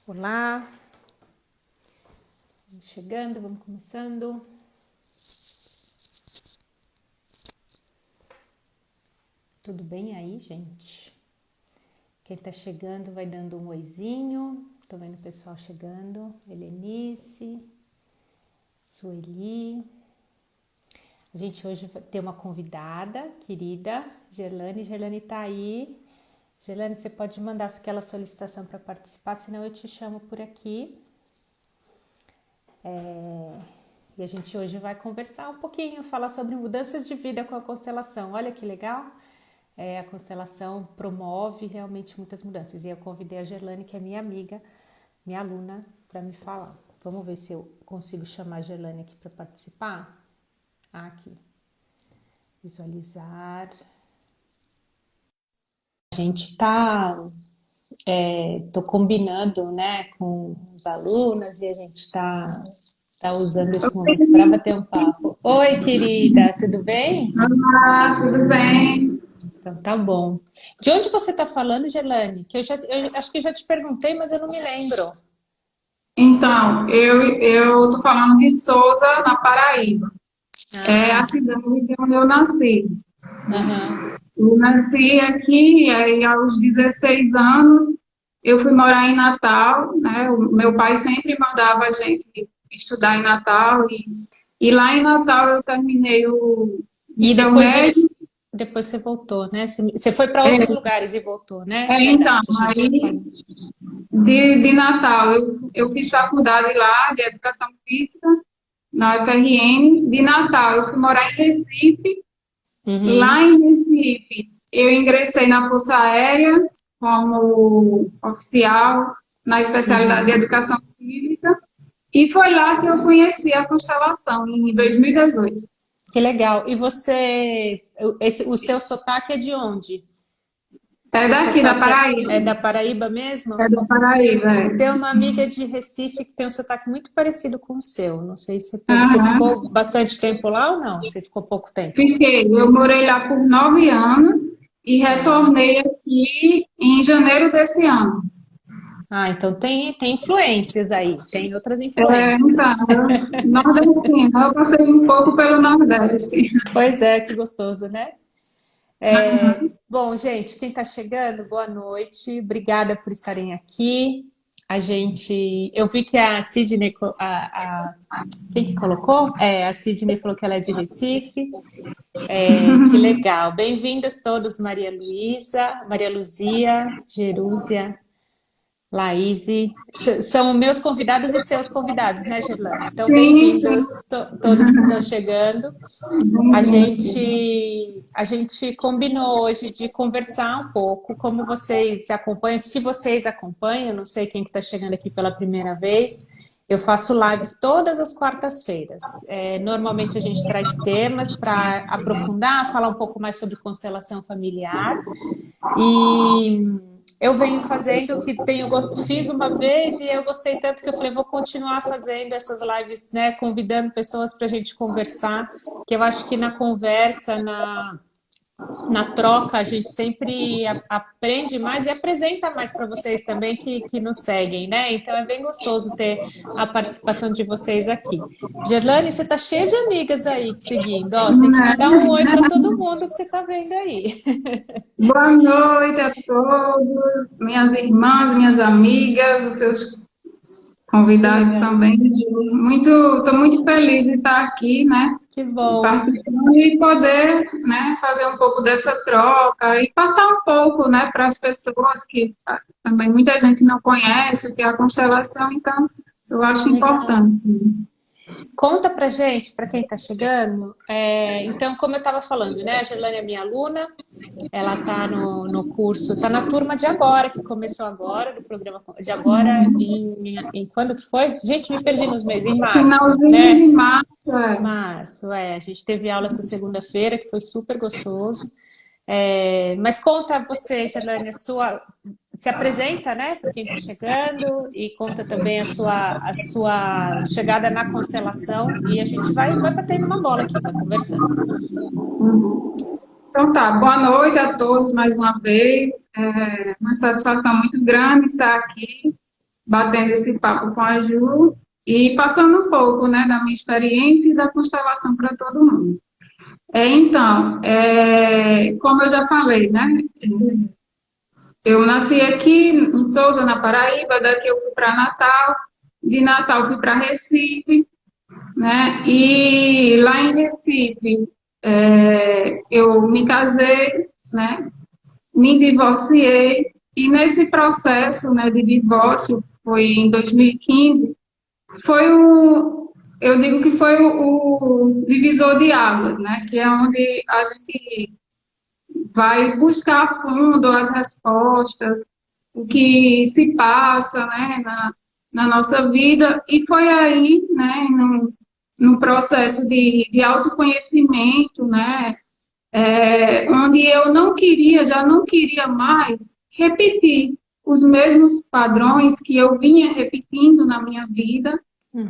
Olá, vamos chegando, vamos começando. Tudo bem aí, gente? Quem tá chegando vai dando um oizinho. Tô vendo o pessoal chegando. Helenice, Sueli. A gente hoje vai ter uma convidada querida, Gerlane. Gerlane tá aí. Gerlane, você pode mandar aquela solicitação para participar, senão eu te chamo por aqui. E a gente hoje vai conversar um pouquinho, falar sobre mudanças de vida com a constelação. Olha que legal! A constelação promove realmente muitas mudanças. E eu convidei a Gerlane, que é minha amiga, minha aluna, para me falar. Vamos ver se eu consigo chamar a Gerlane aqui para participar. Aqui. Visualizar. A gente tô combinando, né, com os alunos e a gente tá usando esse momento para bater um papo. Oi, querida, tudo bem? Olá, tudo bem? Então tá bom. De onde você tá falando, Gerlane? Que eu acho que eu já te perguntei, mas eu não me lembro. Então, eu tô falando de Souza, na Paraíba. É Ah, a cidade de onde eu nasci. aham. Eu nasci aqui, aí aos 16 anos, eu fui morar em Natal, né? O meu pai sempre mandava a gente estudar em Natal, e lá em Natal eu terminei o E nível médio. depois você voltou, né? Você foi para outros É, lugares e voltou, né? então, Verdade, a gente já aí falou. de Natal eu fiz faculdade lá de Educação Física, na UFRN. De Natal, eu fui morar em Recife. Lá Uhum, em Recife, eu ingressei na Força Aérea como oficial na especialidade de uhum. Educação Física. E foi lá que eu conheci a constelação, em 2018. Que legal. E o seu sotaque é de onde? É Seu daqui, da sotaque é Paraíba. da Paraíba mesmo? É da Paraíba, Tem é. uma amiga de Recife que tem um sotaque muito parecido com o seu. Não sei se você Aham. ficou bastante tempo lá ou não? Você ficou pouco tempo? Fiquei. Eu morei lá por 9 anos e Ah, retornei aqui em janeiro desse ano. então tem influências aí, tem outras É, influências. então, nordestina, eu passei um pouco pelo Nordeste. Pois é, que gostoso, né? Bom, gente, quem está chegando, boa noite. Obrigada por estarem aqui. Eu vi que a Sidney, quem que colocou? A Sidney falou que ela é de Recife. Que legal. Bem-vindos todos, Maria Luísa, Maria Luzia, Jerúzia, Laís. São meus convidados e seus convidados, né, Gerlane? Então, Sim, bem-vindos todos que estão chegando. A gente combinou hoje de conversar um pouco, como vocês acompanham, se vocês acompanham, não sei quem que está chegando aqui pela primeira vez, eu faço lives todas as quartas-feiras. Normalmente a gente traz temas para aprofundar, falar um pouco mais sobre constelação familiar. E eu venho fazendo o que fiz uma vez e eu gostei tanto que eu falei, vou continuar fazendo essas lives, né, convidando pessoas para a gente conversar, que eu acho que na conversa, na troca, a gente sempre aprende mais e apresenta mais para vocês também que nos seguem, né? Então é bem gostoso ter a participação de vocês aqui. Gerlane, você tá cheia de amigas aí te seguindo, ó, você tem que mandar um oi para todo mundo que você tá vendo aí. boa noite a todos, minhas irmãs, minhas amigas, os seus Que convidados legal. também. Estou muito feliz de estar aqui, né? Que bom. Participando e poder, né, fazer um pouco dessa troca e passar um pouco, né, para as pessoas que também muita gente não conhece o que é a constelação, então eu acho Legal. importante. Conta pra gente, para quem está chegando. Então, como eu estava falando, né? A Gerlane é minha aluna, ela está no curso, está na turma de agora, que começou agora, do programa de agora, em quando que foi? Gente, me perdi nos meses, em março, Finalzinho de né? março, Março, a gente teve aula essa segunda-feira, que foi super gostoso. Mas conta você, Gerlane, se apresenta, né, para quem está chegando e conta também a sua chegada na constelação e a gente vai batendo uma bola aqui, vai conversando. então tá, boa noite a todos mais uma vez. É uma satisfação muito grande estar aqui. batendo esse papo com a Ju e passando um pouco, né, da minha experiência e da constelação para todo mundo. Então, como eu já falei, né, eu nasci aqui em Souza, na Paraíba, daqui eu fui para Natal, de Natal fui para Recife, né, e lá em Recife eu me casei, né, me divorciei, e nesse processo, né, de divórcio, foi em 2015, foi eu digo que foi o divisor de águas, né, que é onde a gente vai buscar a fundo as respostas, o que se passa, né, na nossa vida, e foi aí, né, no processo de autoconhecimento, né, onde eu não queria, já não queria mais repetir os mesmos padrões que eu vinha repetindo na minha vida.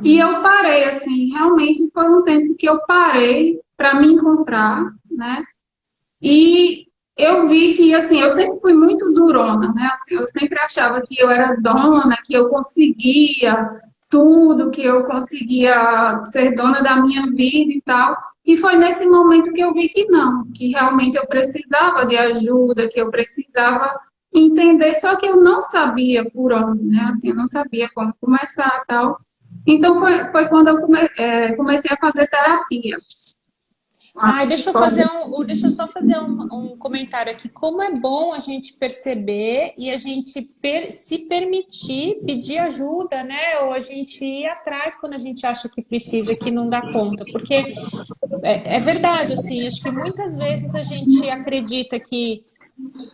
E eu parei, assim, realmente foi um tempo que eu parei para me encontrar, né? E eu vi que, assim, eu sempre fui muito durona, né? Assim, eu sempre achava que eu era dona, que eu conseguia tudo, que eu conseguia ser dona da minha vida e tal. E foi nesse momento que eu vi que não, que realmente eu precisava de ajuda, que eu precisava entender, só que eu não sabia por onde, né? Assim, eu não sabia como começar e tal. Então foi quando eu comecei a fazer terapia. Uma Ai, psicóloga. deixa eu só fazer um comentário aqui. Como é bom a gente perceber e a gente se permitir pedir ajuda, né? Ou a gente ir atrás quando a gente acha que precisa, que não dá conta. Porque é verdade, assim, acho que muitas vezes a gente acredita que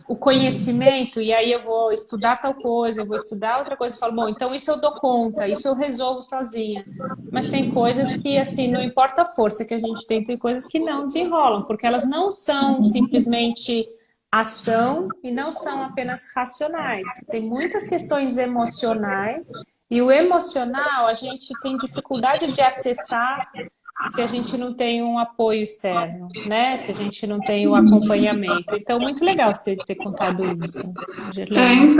o conhecimento, e aí eu vou estudar tal coisa, eu vou estudar outra coisa, e falo, bom, então isso eu dou conta, isso eu resolvo sozinha. Mas tem coisas que, assim, não importa a força que a gente tem coisas que não desenrolam, porque elas não são simplesmente ação e não são apenas racionais. Tem muitas questões emocionais, e o emocional a gente tem dificuldade de acessar se a gente não tem um apoio externo, né? Se a gente não tem o acompanhamento. Então, muito legal você ter contado isso, Gerlane.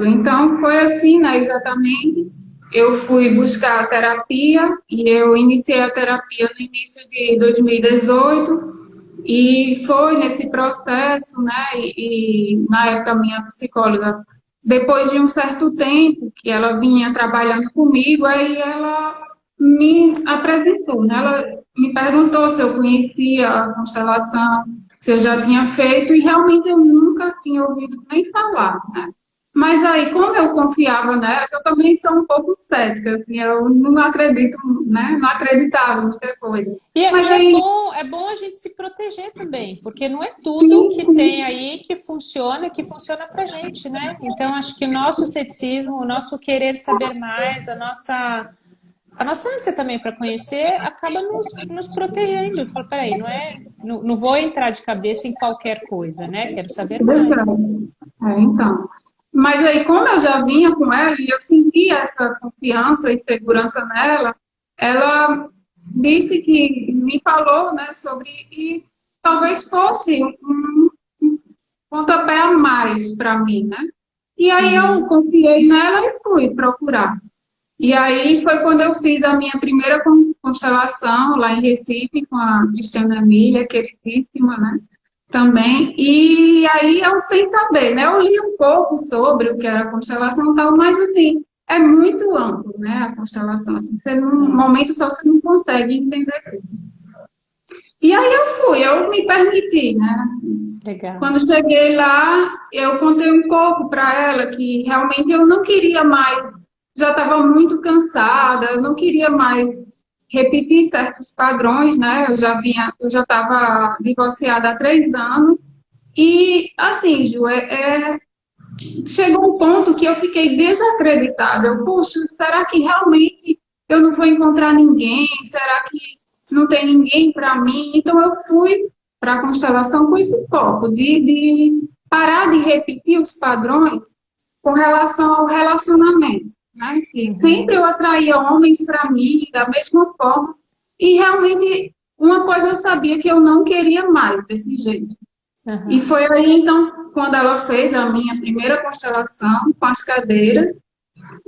Então foi assim, né, exatamente. Eu fui buscar a terapia e eu iniciei a terapia no início de 2018 e foi nesse processo, né, e na época minha psicóloga, depois de um certo tempo que ela vinha trabalhando comigo, aí ela me apresentou, né, ela me perguntou se eu conhecia a constelação, se eu já tinha feito, e realmente eu nunca tinha ouvido nem falar, né? Mas aí, como eu confiava nela, eu também sou um pouco cética, assim, eu não acredito, né? Não acreditava em muita coisa. Mas aí, É bom a gente se proteger também, porque não é tudo sim, que tem aí que funciona pra gente, né? Então, acho que o nosso ceticismo, o nosso querer saber mais, a nossa ânsia também para conhecer acaba nos protegendo. Eu falo, peraí, não vou entrar de cabeça em qualquer coisa, né? Quero saber mais. então. Mas aí, como eu já vinha com ela e eu sentia essa confiança e segurança nela, ela disse que me falou, né, sobre que talvez fosse um pontapé a mais para mim, né? E aí eu Uhum. confiei nela e fui procurar. E aí foi quando eu fiz a minha primeira constelação lá em Recife com a Cristiana Emília, queridíssima, né? Também. E aí eu sem saber, né? Eu li um pouco sobre o que era a constelação e tal, mas assim, é muito amplo, né? A constelação, assim, você num momento só você não consegue entender tudo. E aí eu me permiti, né? Assim, Legal. quando cheguei lá, eu contei um pouco para ela que realmente eu não queria mais, já estava muito cansada, eu não queria mais repetir certos padrões, né? Eu já estava divorciada há 3 anos e assim, Ju, chegou um ponto que eu fiquei desacreditada. Eu, puxa, será que realmente eu não vou encontrar ninguém? Será que não tem ninguém para mim? Então eu fui para a constelação com esse foco de parar de repetir os padrões com relação ao relacionamento, né? Que sempre Uhum. eu atraía homens para mim da mesma forma e realmente uma coisa eu sabia que eu não queria mais desse jeito. E Uhum. foi aí, então, quando ela fez a minha primeira constelação com as cadeiras,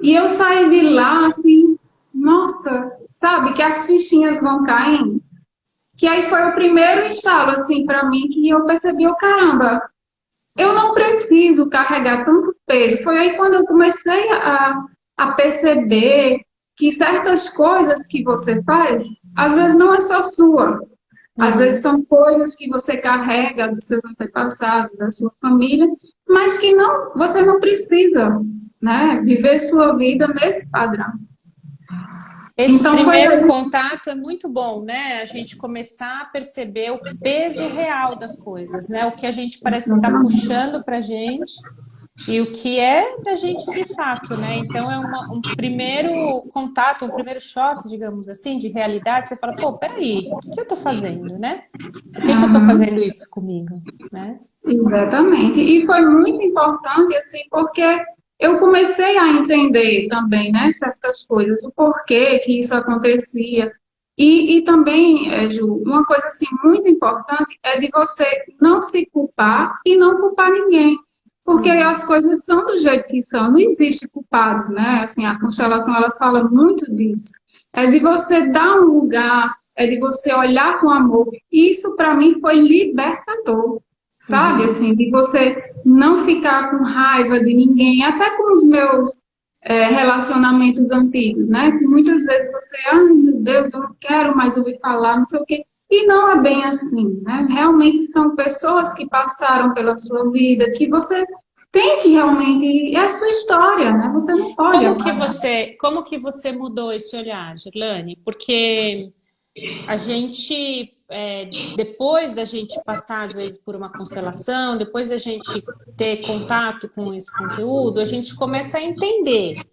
E eu saí de lá assim, nossa, sabe, que as fichinhas vão caindo. Que aí foi o primeiro estalo, assim, para mim, que eu percebi, oh, caramba, eu não preciso carregar tanto peso. Foi aí quando eu comecei a perceber que certas coisas que você faz, às vezes não é só sua. Às vezes Uhum. são coisas que você carrega dos seus antepassados, da sua família, mas que não, você não precisa, né, viver sua vida nesse padrão. Esse Então foi primeiro aí. contato é muito bom, né? A gente começar a perceber o peso real das coisas, né? O que a gente parece que está puxando para a gente e o que é da gente de fato, né? Então é um primeiro contato, um primeiro choque, digamos assim, de realidade. Você fala, pô, peraí, o que que eu estou fazendo, né? Por que que eu estou Uhum. fazendo isso comigo, né? Exatamente. E foi muito importante, assim, porque eu comecei a entender também, né, certas coisas, o porquê que isso acontecia. E também, Ju, uma coisa, assim, muito importante é de você não se culpar e não culpar ninguém. Porque Uhum. as coisas são do jeito que são, não existe culpados, né? Assim, a constelação, ela fala muito disso. É de você dar um lugar, é de você olhar com amor. Isso, para mim, foi libertador. Sabe, Uhum. assim, de você não ficar com raiva de ninguém, até com os meus relacionamentos antigos, né? Que muitas vezes você, ai meu Deus, eu não quero mais ouvir falar, não sei o quê. E não é bem assim, né? Realmente são pessoas que passaram pela sua vida, que você tem que realmente, é a sua história, né? Você não pode apagar. Como que você mudou esse olhar, Gerlane? Porque a gente, depois da gente passar, às vezes, por uma constelação, depois da gente ter contato com esse conteúdo, a gente começa a entender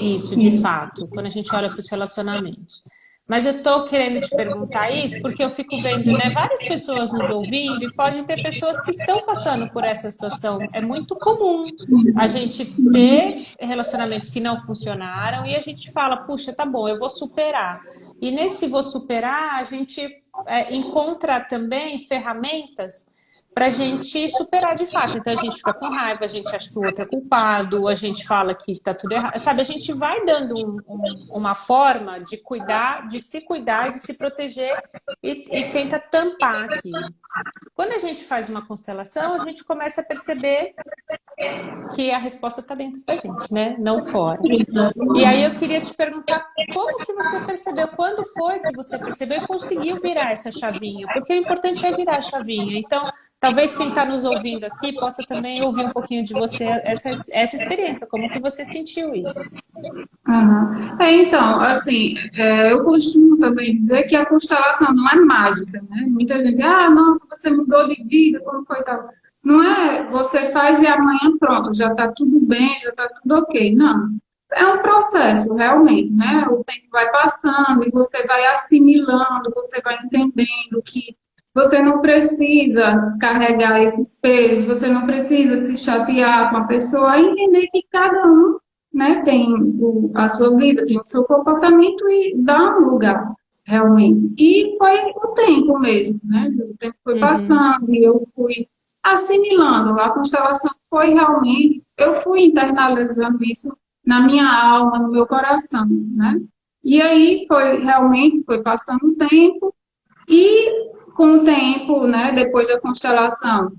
isso de Isso. fato, quando a gente olha para os relacionamentos. Mas eu estou querendo te perguntar isso porque eu fico vendo, né, várias pessoas nos ouvindo e pode ter pessoas que estão passando por essa situação. É muito comum a gente ter relacionamentos que não funcionaram e a gente fala, puxa, tá bom, eu vou superar. E nesse vou superar, a gente encontra também ferramentas para a gente superar de fato. Então a gente fica com raiva, a gente acha que o outro é culpado, a gente fala que tá tudo errado. Sabe, a gente vai dando uma forma de cuidar, de se cuidar, de se proteger e tenta tampar aquilo. Quando a gente faz uma constelação, a gente começa a perceber que a resposta está dentro da gente, né? Não fora. E aí eu queria te perguntar como que você percebeu, quando foi que você percebeu e conseguiu virar essa chavinha? Porque o importante é virar a chavinha. Então, talvez quem está nos ouvindo aqui possa também ouvir um pouquinho de você essa experiência, como que você sentiu isso? Aham. Então, assim, eu costumo também dizer que a constelação não é mágica, né? Muita gente, ah, nossa, você mudou de vida, como foi tal? Não é você faz e amanhã pronto, já está tudo bem, já está tudo ok. Não. É um processo, realmente, né? O tempo vai passando e você vai assimilando, você vai entendendo que você não precisa carregar esses pesos, você não precisa se chatear com a pessoa, entender que cada um, né, tem a sua vida, tem o seu comportamento e dá um lugar, realmente. E foi o tempo mesmo, né? O tempo foi Uhum, passando e eu fui assimilando. A constelação foi realmente, eu fui internalizando isso na minha alma, no meu coração, né? E aí foi realmente, foi passando o tempo e com o tempo, né, depois da constelação,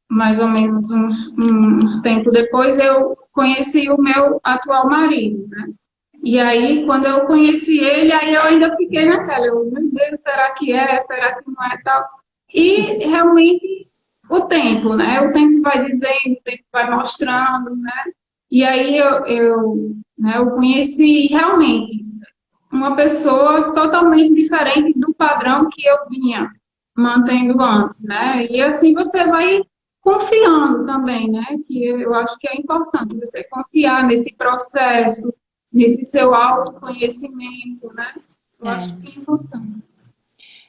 mais ou menos uns tempo depois, eu conheci o meu atual marido, né? E aí, quando eu conheci ele, aí eu ainda fiquei naquela, meu Deus, será que é? Será que não é tal? E realmente o tempo, né? O tempo vai dizendo, o tempo vai mostrando, né? E aí eu conheci realmente uma pessoa totalmente diferente do padrão que eu vinha mantendo antes, né? E assim você vai confiando também, né? Que eu acho que é importante você confiar nesse processo, nesse seu autoconhecimento, né? Eu acho é. que é importante.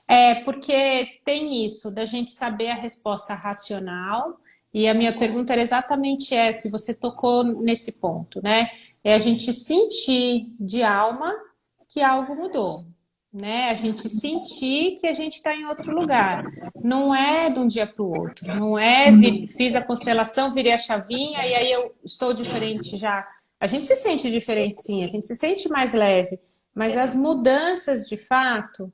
É, porque tem isso, da gente saber a resposta racional, e a minha pergunta era exatamente essa, se você tocou nesse ponto, né? É a gente sentir de alma que algo mudou, né? A gente sentir que a gente está em outro lugar. Não é de um dia para o outro, não é fiz a constelação, virei a chavinha e aí eu estou diferente já. A gente se sente diferente, sim, a gente se sente mais leve, mas as mudanças, de fato,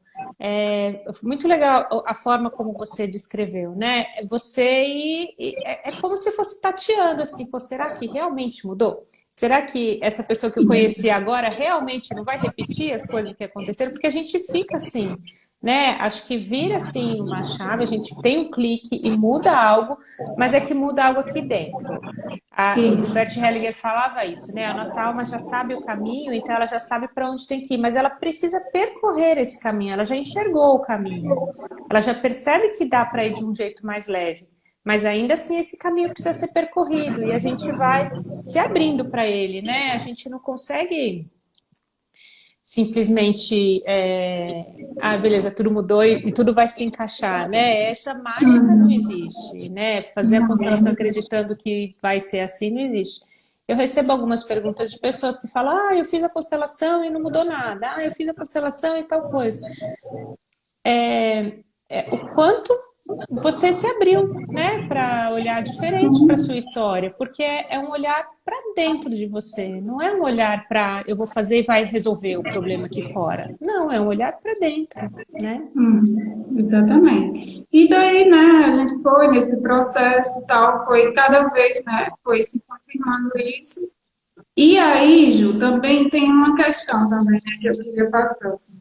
muito legal a forma como você descreveu, né? É como se fosse tateando, assim, pô, será que realmente mudou? Será que essa pessoa que eu conheci agora realmente não vai repetir as coisas que aconteceram? Porque a gente fica assim, né? Acho que vira assim uma chave, a gente tem um clique e muda algo, mas é que muda algo aqui dentro. O Isso. Bert Hellinger falava isso, né? A nossa alma já sabe o caminho, então ela já sabe para onde tem que ir, mas ela precisa percorrer esse caminho, ela já enxergou o caminho, ela já percebe que dá para ir de um jeito mais leve, mas ainda assim esse caminho precisa ser percorrido e a gente vai se abrindo para ele, né? A gente não consegue simplesmente, beleza, tudo mudou e tudo vai se encaixar, né? Essa mágica não existe, né? Fazer a constelação acreditando que vai ser assim não existe. Eu recebo algumas perguntas de pessoas que falam, eu fiz a constelação e não mudou nada, eu fiz a constelação e tal coisa. O quanto você se abriu, né, para olhar diferente para sua história, porque é um olhar para dentro de você, não é um olhar para eu vou fazer e vai resolver o problema aqui fora. Não, é um olhar para dentro, né? Exatamente. E daí, né, a gente foi nesse processo e tal, foi cada vez, né, foi se confirmando isso. E aí, Ju, também tem uma questão também, né, que eu queria passar, assim.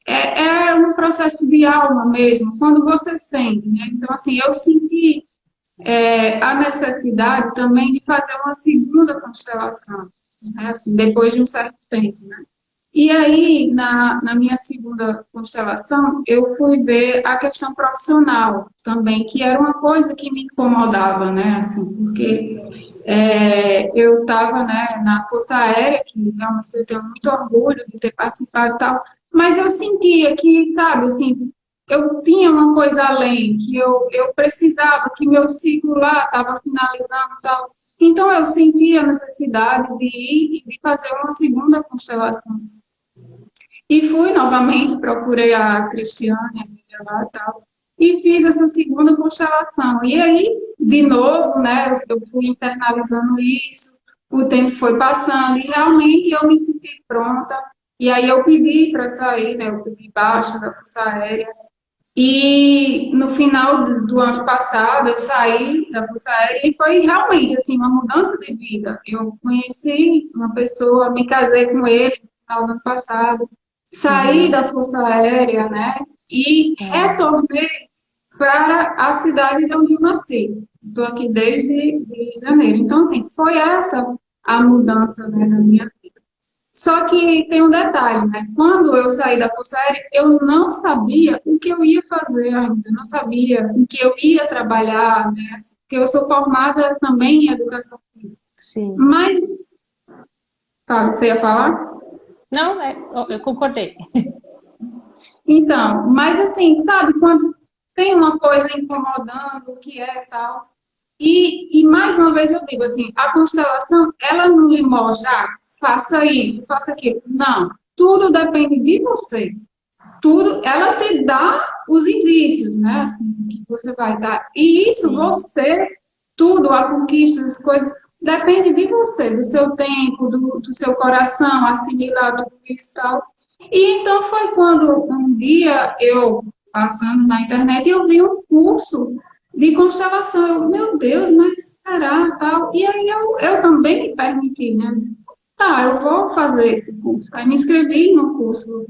É um processo de alma mesmo, quando você sente, né? Então, assim, eu senti a necessidade também de fazer uma segunda constelação, né? Assim, depois de um certo tempo, né? E aí, na minha segunda constelação, eu fui ver a questão profissional também, que era uma coisa que me incomodava, né? Assim, porque eu estava, né, na Força Aérea, que realmente eu tenho muito orgulho de ter participado e tal, mas eu sentia que, sabe, assim, eu tinha uma coisa além, que eu precisava, que meu ciclo lá estava finalizando e tal. Então, eu sentia a necessidade de ir e de fazer uma segunda constelação. E fui novamente, procurei a Cristiane, a amiga lá e tal, e fiz essa segunda constelação. E aí, de novo, né, eu fui internalizando isso, o tempo foi passando, e realmente eu me senti pronta. E aí eu pedi para sair, né, eu pedi baixa da Força Aérea. E no final do ano passado, eu saí da Força Aérea e foi realmente assim, uma mudança de vida. Eu conheci uma pessoa, me casei com ele no final do ano passado, saí da Força Aérea, né? E retornei para a cidade de onde eu nasci. Estou aqui desde de janeiro. Então, assim, foi essa a mudança, né, na minha vida. Só que tem um detalhe, né? Quando eu saí da Força Aérea, eu não sabia o que eu ia fazer ainda, eu não sabia em que eu ia trabalhar, né? Porque eu sou formada também em educação física. Sim. Mas, tá, você ia falar? Não, eu concordei. Então, mas assim, sabe, quando tem uma coisa incomodando, o que é tal. E mais uma vez eu digo assim, a constelação, ela não lhe mostra, faça isso, faça aquilo. Não, tudo depende de você. Tudo, ela te dá os indícios, né, assim, que você vai dar. E isso, você, tudo, a conquista, as coisas, depende de você, do seu tempo, do seu coração, assimilar tudo isso e tal. E então foi quando um dia eu, passando na internet, eu vi um curso de constelação. Eu, meu Deus, mas será tal? E aí eu também me permiti, né? Eu disse, tá, eu vou fazer esse curso. Aí me inscrevi no curso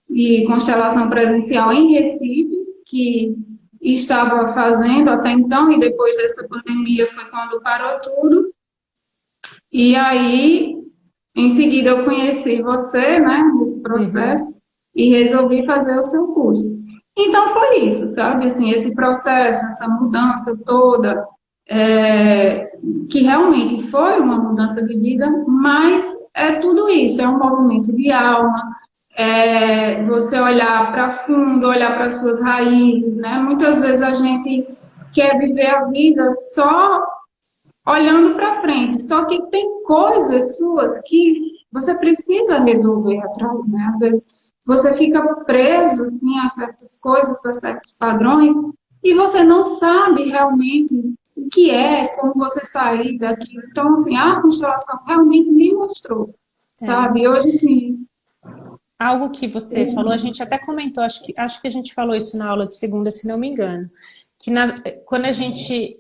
de constelação presencial em Recife, que estava fazendo até então, e depois dessa pandemia foi quando parou tudo. E aí, em seguida, eu conheci você, né, nesse processo, e resolvi fazer o seu curso. Então, foi isso, sabe? Assim, esse processo, essa mudança toda, que realmente foi uma mudança de vida, mas é tudo isso, é um movimento de alma, você olhar para fundo, olhar para suas raízes, né? Muitas vezes a gente quer viver a vida só olhando para frente, só que tem coisas suas que você precisa resolver atrás, né? Às vezes você fica preso assim a certas coisas, a certos padrões, e você não sabe realmente o que é, como você sair daquilo. Então, assim, a constelação realmente me mostrou, É. sabe? Hoje, sim, Algo que você falou, a gente até comentou, acho que a gente falou isso na aula de segunda, se não me engano, que quando a gente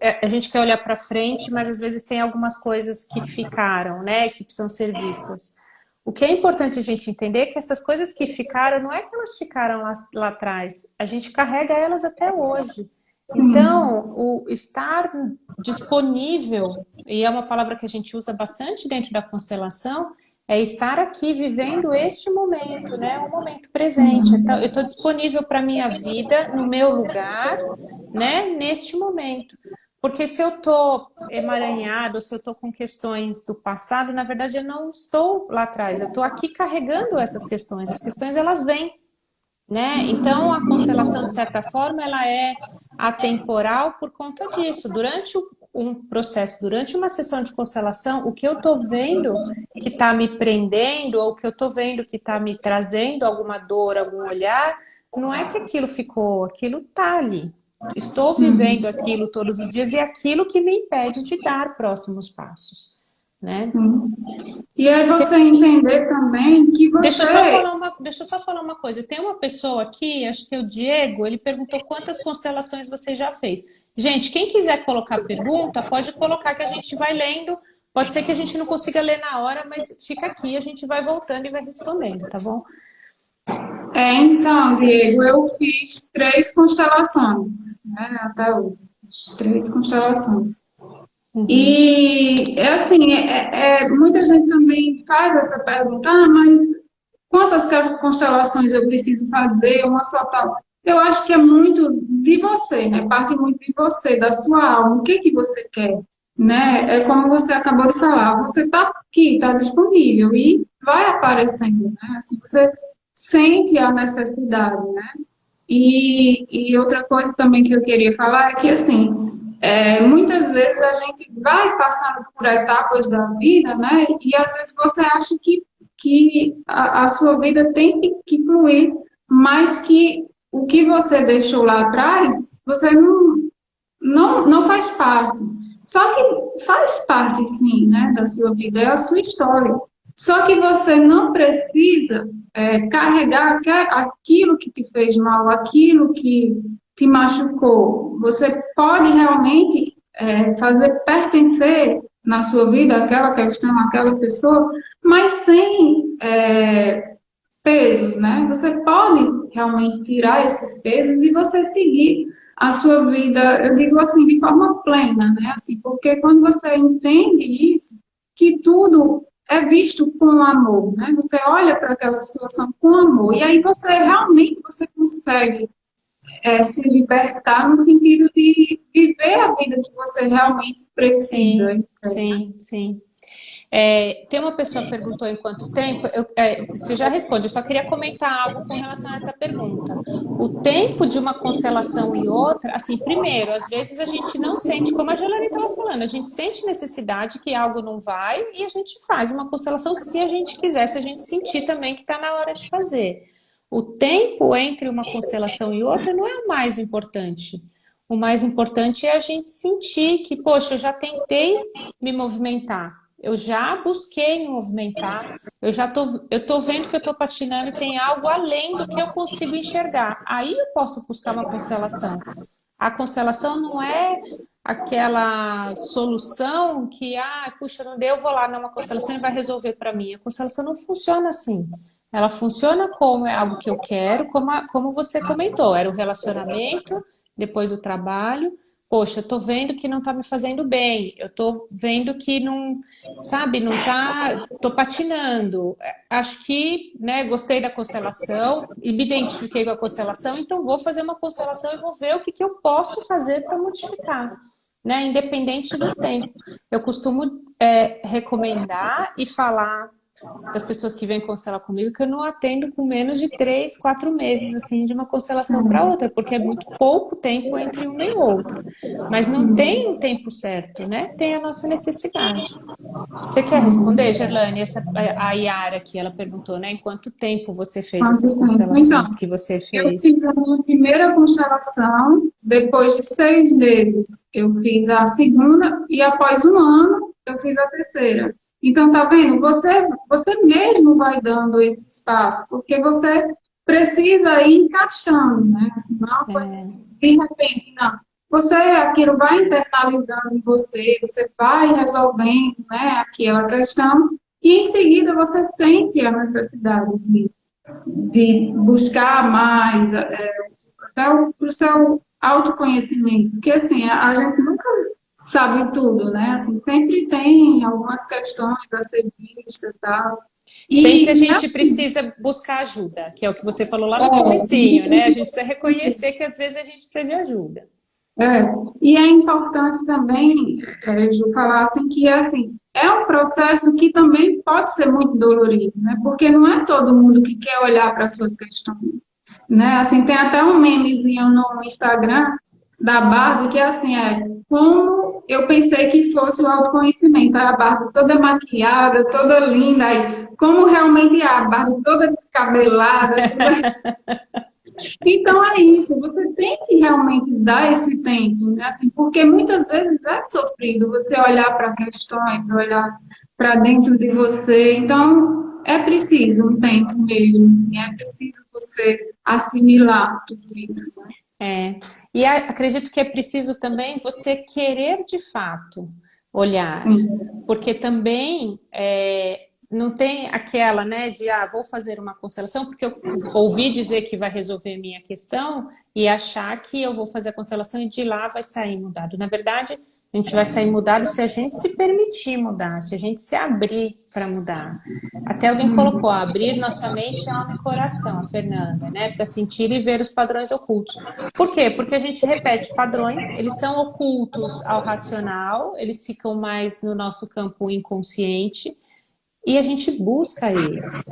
quer olhar para frente, mas às vezes tem algumas coisas que ficaram, né, que precisam ser vistas. O que é importante a gente entender é que essas coisas que ficaram, não é que elas ficaram lá atrás, a gente carrega elas até hoje. sim, Então, o estar disponível, e é uma palavra que a gente usa bastante dentro da constelação, é estar aqui vivendo este momento, né? O momento presente. Então, eu estou disponível para a minha vida, no meu lugar, né? Neste momento. Porque se eu estou emaranhado, se eu estou com questões do passado, na verdade eu não estou lá atrás, eu estou aqui carregando essas questões. As questões elas vêm, né? Então a constelação, de certa forma, ela é atemporal por conta disso. Durante um processo, durante uma sessão de constelação, o que eu estou vendo que está me prendendo, ou o que eu estou vendo que está me trazendo alguma dor, algum olhar, não é que aquilo ficou, aquilo está ali. Estou vivendo aquilo todos os dias e é aquilo que me impede de dar próximos passos, né? sim. E aí você entender também que você. Deixa eu só falar uma coisa. Tem uma pessoa aqui, acho que é o Diego, ele perguntou quantas constelações você já fez. Gente, quem quiser colocar pergunta, pode colocar que a gente vai lendo. Pode ser que a gente não consiga ler na hora, mas fica aqui, a gente vai voltando e vai respondendo, tá bom? Então, Diego, eu fiz 3 constelações, né? Até hoje. 3 constelações. Uhum. E é assim, muita gente também faz essa pergunta, mas quantas constelações eu preciso fazer, uma só tal? Eu acho que é muito de você, né? Parte muito de você, da sua alma, o que que você quer, né? É como você acabou de falar, você está aqui, está disponível e vai aparecendo, né? Assim, você sente a necessidade, né? E outra coisa também que eu queria falar é que, assim, muitas vezes a gente vai passando por etapas da vida, né? E às vezes você acha que a sua vida tem que fluir, mas que o que você deixou lá atrás, você não faz parte. Só que faz parte, sim, né, da sua vida, é a sua história. Só que você não precisa carregar aquilo que te fez mal, aquilo que te machucou. Você pode realmente fazer pertencer na sua vida aquela questão, aquela pessoa, mas sem pesos, né? Você pode realmente tirar esses pesos e você seguir a sua vida, eu digo assim, de forma plena, né? Assim, porque quando você entende isso, que tudo é visto com amor, né? Você olha para aquela situação com amor e aí você realmente você consegue se libertar no sentido de viver a vida que você realmente precisa. Sim, sim, sim. Tem uma pessoa que perguntou em quanto tempo, você já responde, eu só queria comentar algo com relação a essa pergunta. O tempo de uma constelação e outra, assim, primeiro, às vezes a gente não sente, como a Gelane estava falando, a gente sente necessidade que algo não vai e a gente faz uma constelação se a gente quiser, se a gente sentir também que está na hora de fazer. O tempo entre uma constelação e outra não é o mais importante. O mais importante é a gente sentir que, poxa, eu já tentei me movimentar, eu já busquei me movimentar, eu tô vendo que eu tô patinando e tem algo além do que eu consigo enxergar. Aí eu posso buscar uma constelação. A constelação não é aquela solução que, puxa, não deu, eu vou lá numa constelação e vai resolver para mim. A constelação não funciona assim. Ela funciona como é algo que eu quero, como você comentou, era o relacionamento, depois o trabalho. Poxa, eu tô vendo que não tá me fazendo bem, eu tô vendo que não, sabe, não tá, tô patinando. Acho que, né, gostei da constelação e me identifiquei com a constelação, então vou fazer uma constelação e vou ver o que que eu posso fazer para modificar, né, independente do tempo. Eu costumo recomendar e falar das pessoas que vêm constelar comigo que eu não atendo com menos de 3, 4 meses, assim, de uma constelação para outra, porque é muito pouco tempo entre uma e outra. Mas não tem um tempo certo, né? Tem a nossa necessidade. Você quer responder, Gerlane? A Yara aqui, ela perguntou, né? Em quanto tempo você fez essas Quanto tempo? Então, constelações que você eu fiz fez? a minha primeira constelação depois de 6 meses, eu fiz a segunda e após um ano, eu fiz a terceira. Então, tá vendo? Você mesmo vai dando esse espaço, porque você precisa ir encaixando, né? Assim, não é uma coisa assim, de repente, não. Você, aquilo vai internalizando em você, você vai resolvendo, né, aquela questão, e em seguida você sente a necessidade de buscar mais, até o seu autoconhecimento, porque assim, a gente nunca sabe tudo, né? Assim, sempre tem algumas questões a ser vistas e tal. Sempre a E gente assim, precisa buscar ajuda, que é o que você falou lá no comecinho, né? A gente precisa reconhecer que às vezes a gente precisa de ajuda. é, e é importante também, Ju, falar assim, que assim, é um processo que também pode ser muito dolorido, né? Porque não é todo mundo que quer olhar para as suas questões, né? Assim, tem até um memezinho no Instagram da Barbie que é assim, como eu pensei que fosse o autoconhecimento, a Barbie toda maquiada, toda linda, aí, como realmente é a Barbie toda descabelada, então é isso, você tem que realmente dar esse tempo, né? Assim, porque muitas vezes é sofrido você olhar para questões, olhar para dentro de você. Então é preciso um tempo mesmo, assim, é preciso você assimilar tudo isso, né? É. E acredito que é preciso também você querer de fato olhar, Sim. porque também não tem aquela, né, de vou fazer uma constelação porque eu ouvi dizer que vai resolver minha questão e achar que eu vou fazer a constelação e de lá vai sair mudado. Na verdade, a gente vai sair mudado se a gente se permitir mudar, se a gente se abrir para mudar. Até alguém colocou, abrir nossa mente, alma e coração, a Fernanda, né, para sentir e ver os padrões ocultos. Por quê? Porque a gente repete padrões, eles são ocultos ao racional, eles ficam mais no nosso campo inconsciente e a gente busca eles.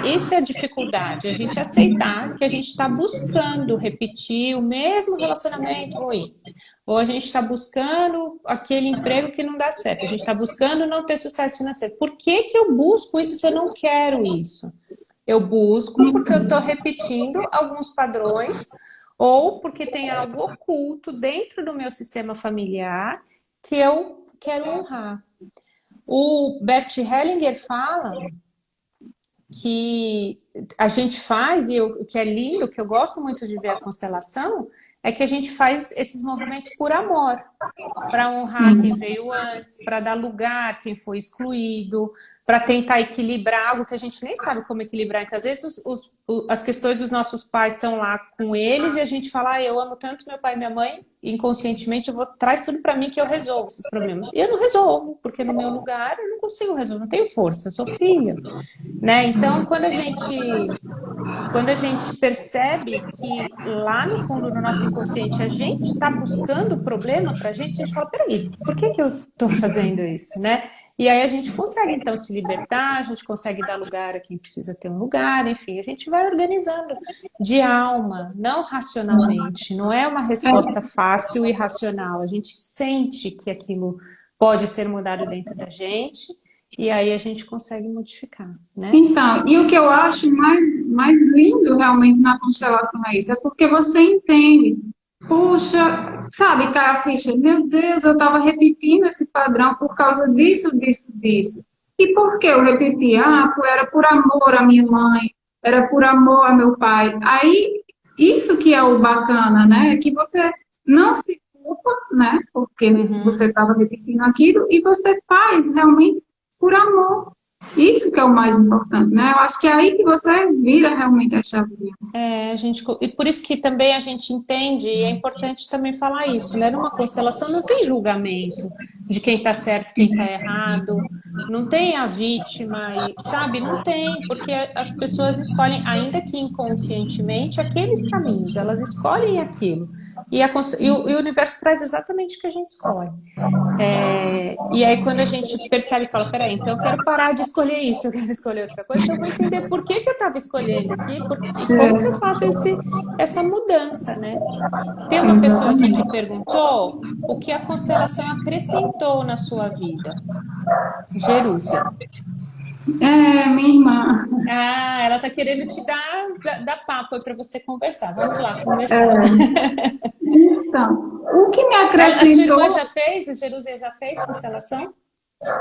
Essa é a dificuldade, a gente aceitar que a gente está buscando repetir o mesmo relacionamento ruim. Ou a gente está buscando aquele emprego que não dá certo, a gente está buscando não ter sucesso financeiro. Por que que eu busco isso se eu não quero isso? Eu busco porque eu estou repetindo alguns padrões ou porque tem algo oculto dentro do meu sistema familiar que eu quero honrar. O Bert Hellinger fala que a gente faz, e o que é lindo, que eu gosto muito de ver a constelação, é que a gente faz esses movimentos por amor, para honrar quem veio antes, para dar lugar a quem foi excluído, para tentar equilibrar algo que a gente nem sabe como equilibrar. Então, às vezes, as questões dos nossos pais estão lá com eles e a gente fala, eu amo tanto meu pai e minha mãe, inconscientemente traz tudo para mim que eu resolvo esses problemas. E eu não resolvo, porque no meu lugar eu não consigo resolver, não tenho força, eu sou filha. Né? Então, quando a gente percebe que lá no fundo, no nosso inconsciente, a gente está buscando o problema para a gente fala, peraí, por que que eu estou fazendo isso, né? E aí a gente consegue, então, se libertar, a gente consegue dar lugar a quem precisa ter um lugar, enfim, a gente vai organizando de alma, não racionalmente, não é uma resposta fácil e racional, a gente sente que aquilo pode ser mudado dentro da gente, e aí a gente consegue modificar, né? Então, e o que eu acho mais lindo realmente na constelação é isso, é porque você entende. Puxa, sabe, cai a ficha, meu Deus, eu estava repetindo esse padrão por causa disso, disso, disso. E por que eu repeti? Era por amor à minha mãe, era por amor a meu pai. Aí, isso que é o bacana, né? É que você não se culpa, né? Porque você estava repetindo aquilo e você faz realmente por amor. Isso que é o mais importante, né? Eu acho que é aí que você vira realmente a chavinha. E por isso que também a gente entende, e é importante também falar isso, né? Numa constelação não tem julgamento de quem está certo, quem está errado, não tem a vítima, sabe? Não tem, porque as pessoas escolhem, ainda que inconscientemente, aqueles caminhos, elas escolhem aquilo. E o universo traz exatamente o que a gente escolhe. E aí quando a gente percebe e fala, peraí, então eu quero parar de escolher isso, eu quero escolher outra coisa, então eu vou entender por que que eu estava escolhendo aqui e como que eu faço essa mudança, né? Tem uma pessoa aqui que Exatamente. perguntou o que a constelação acrescentou na sua vida. Gerúcia. Minha irmã. Ela tá querendo te dar papo aí para você conversar. Vamos lá, conversar. Então, o que me A sua acrescentou... irmã já fez? A Jerusa já fez constelação?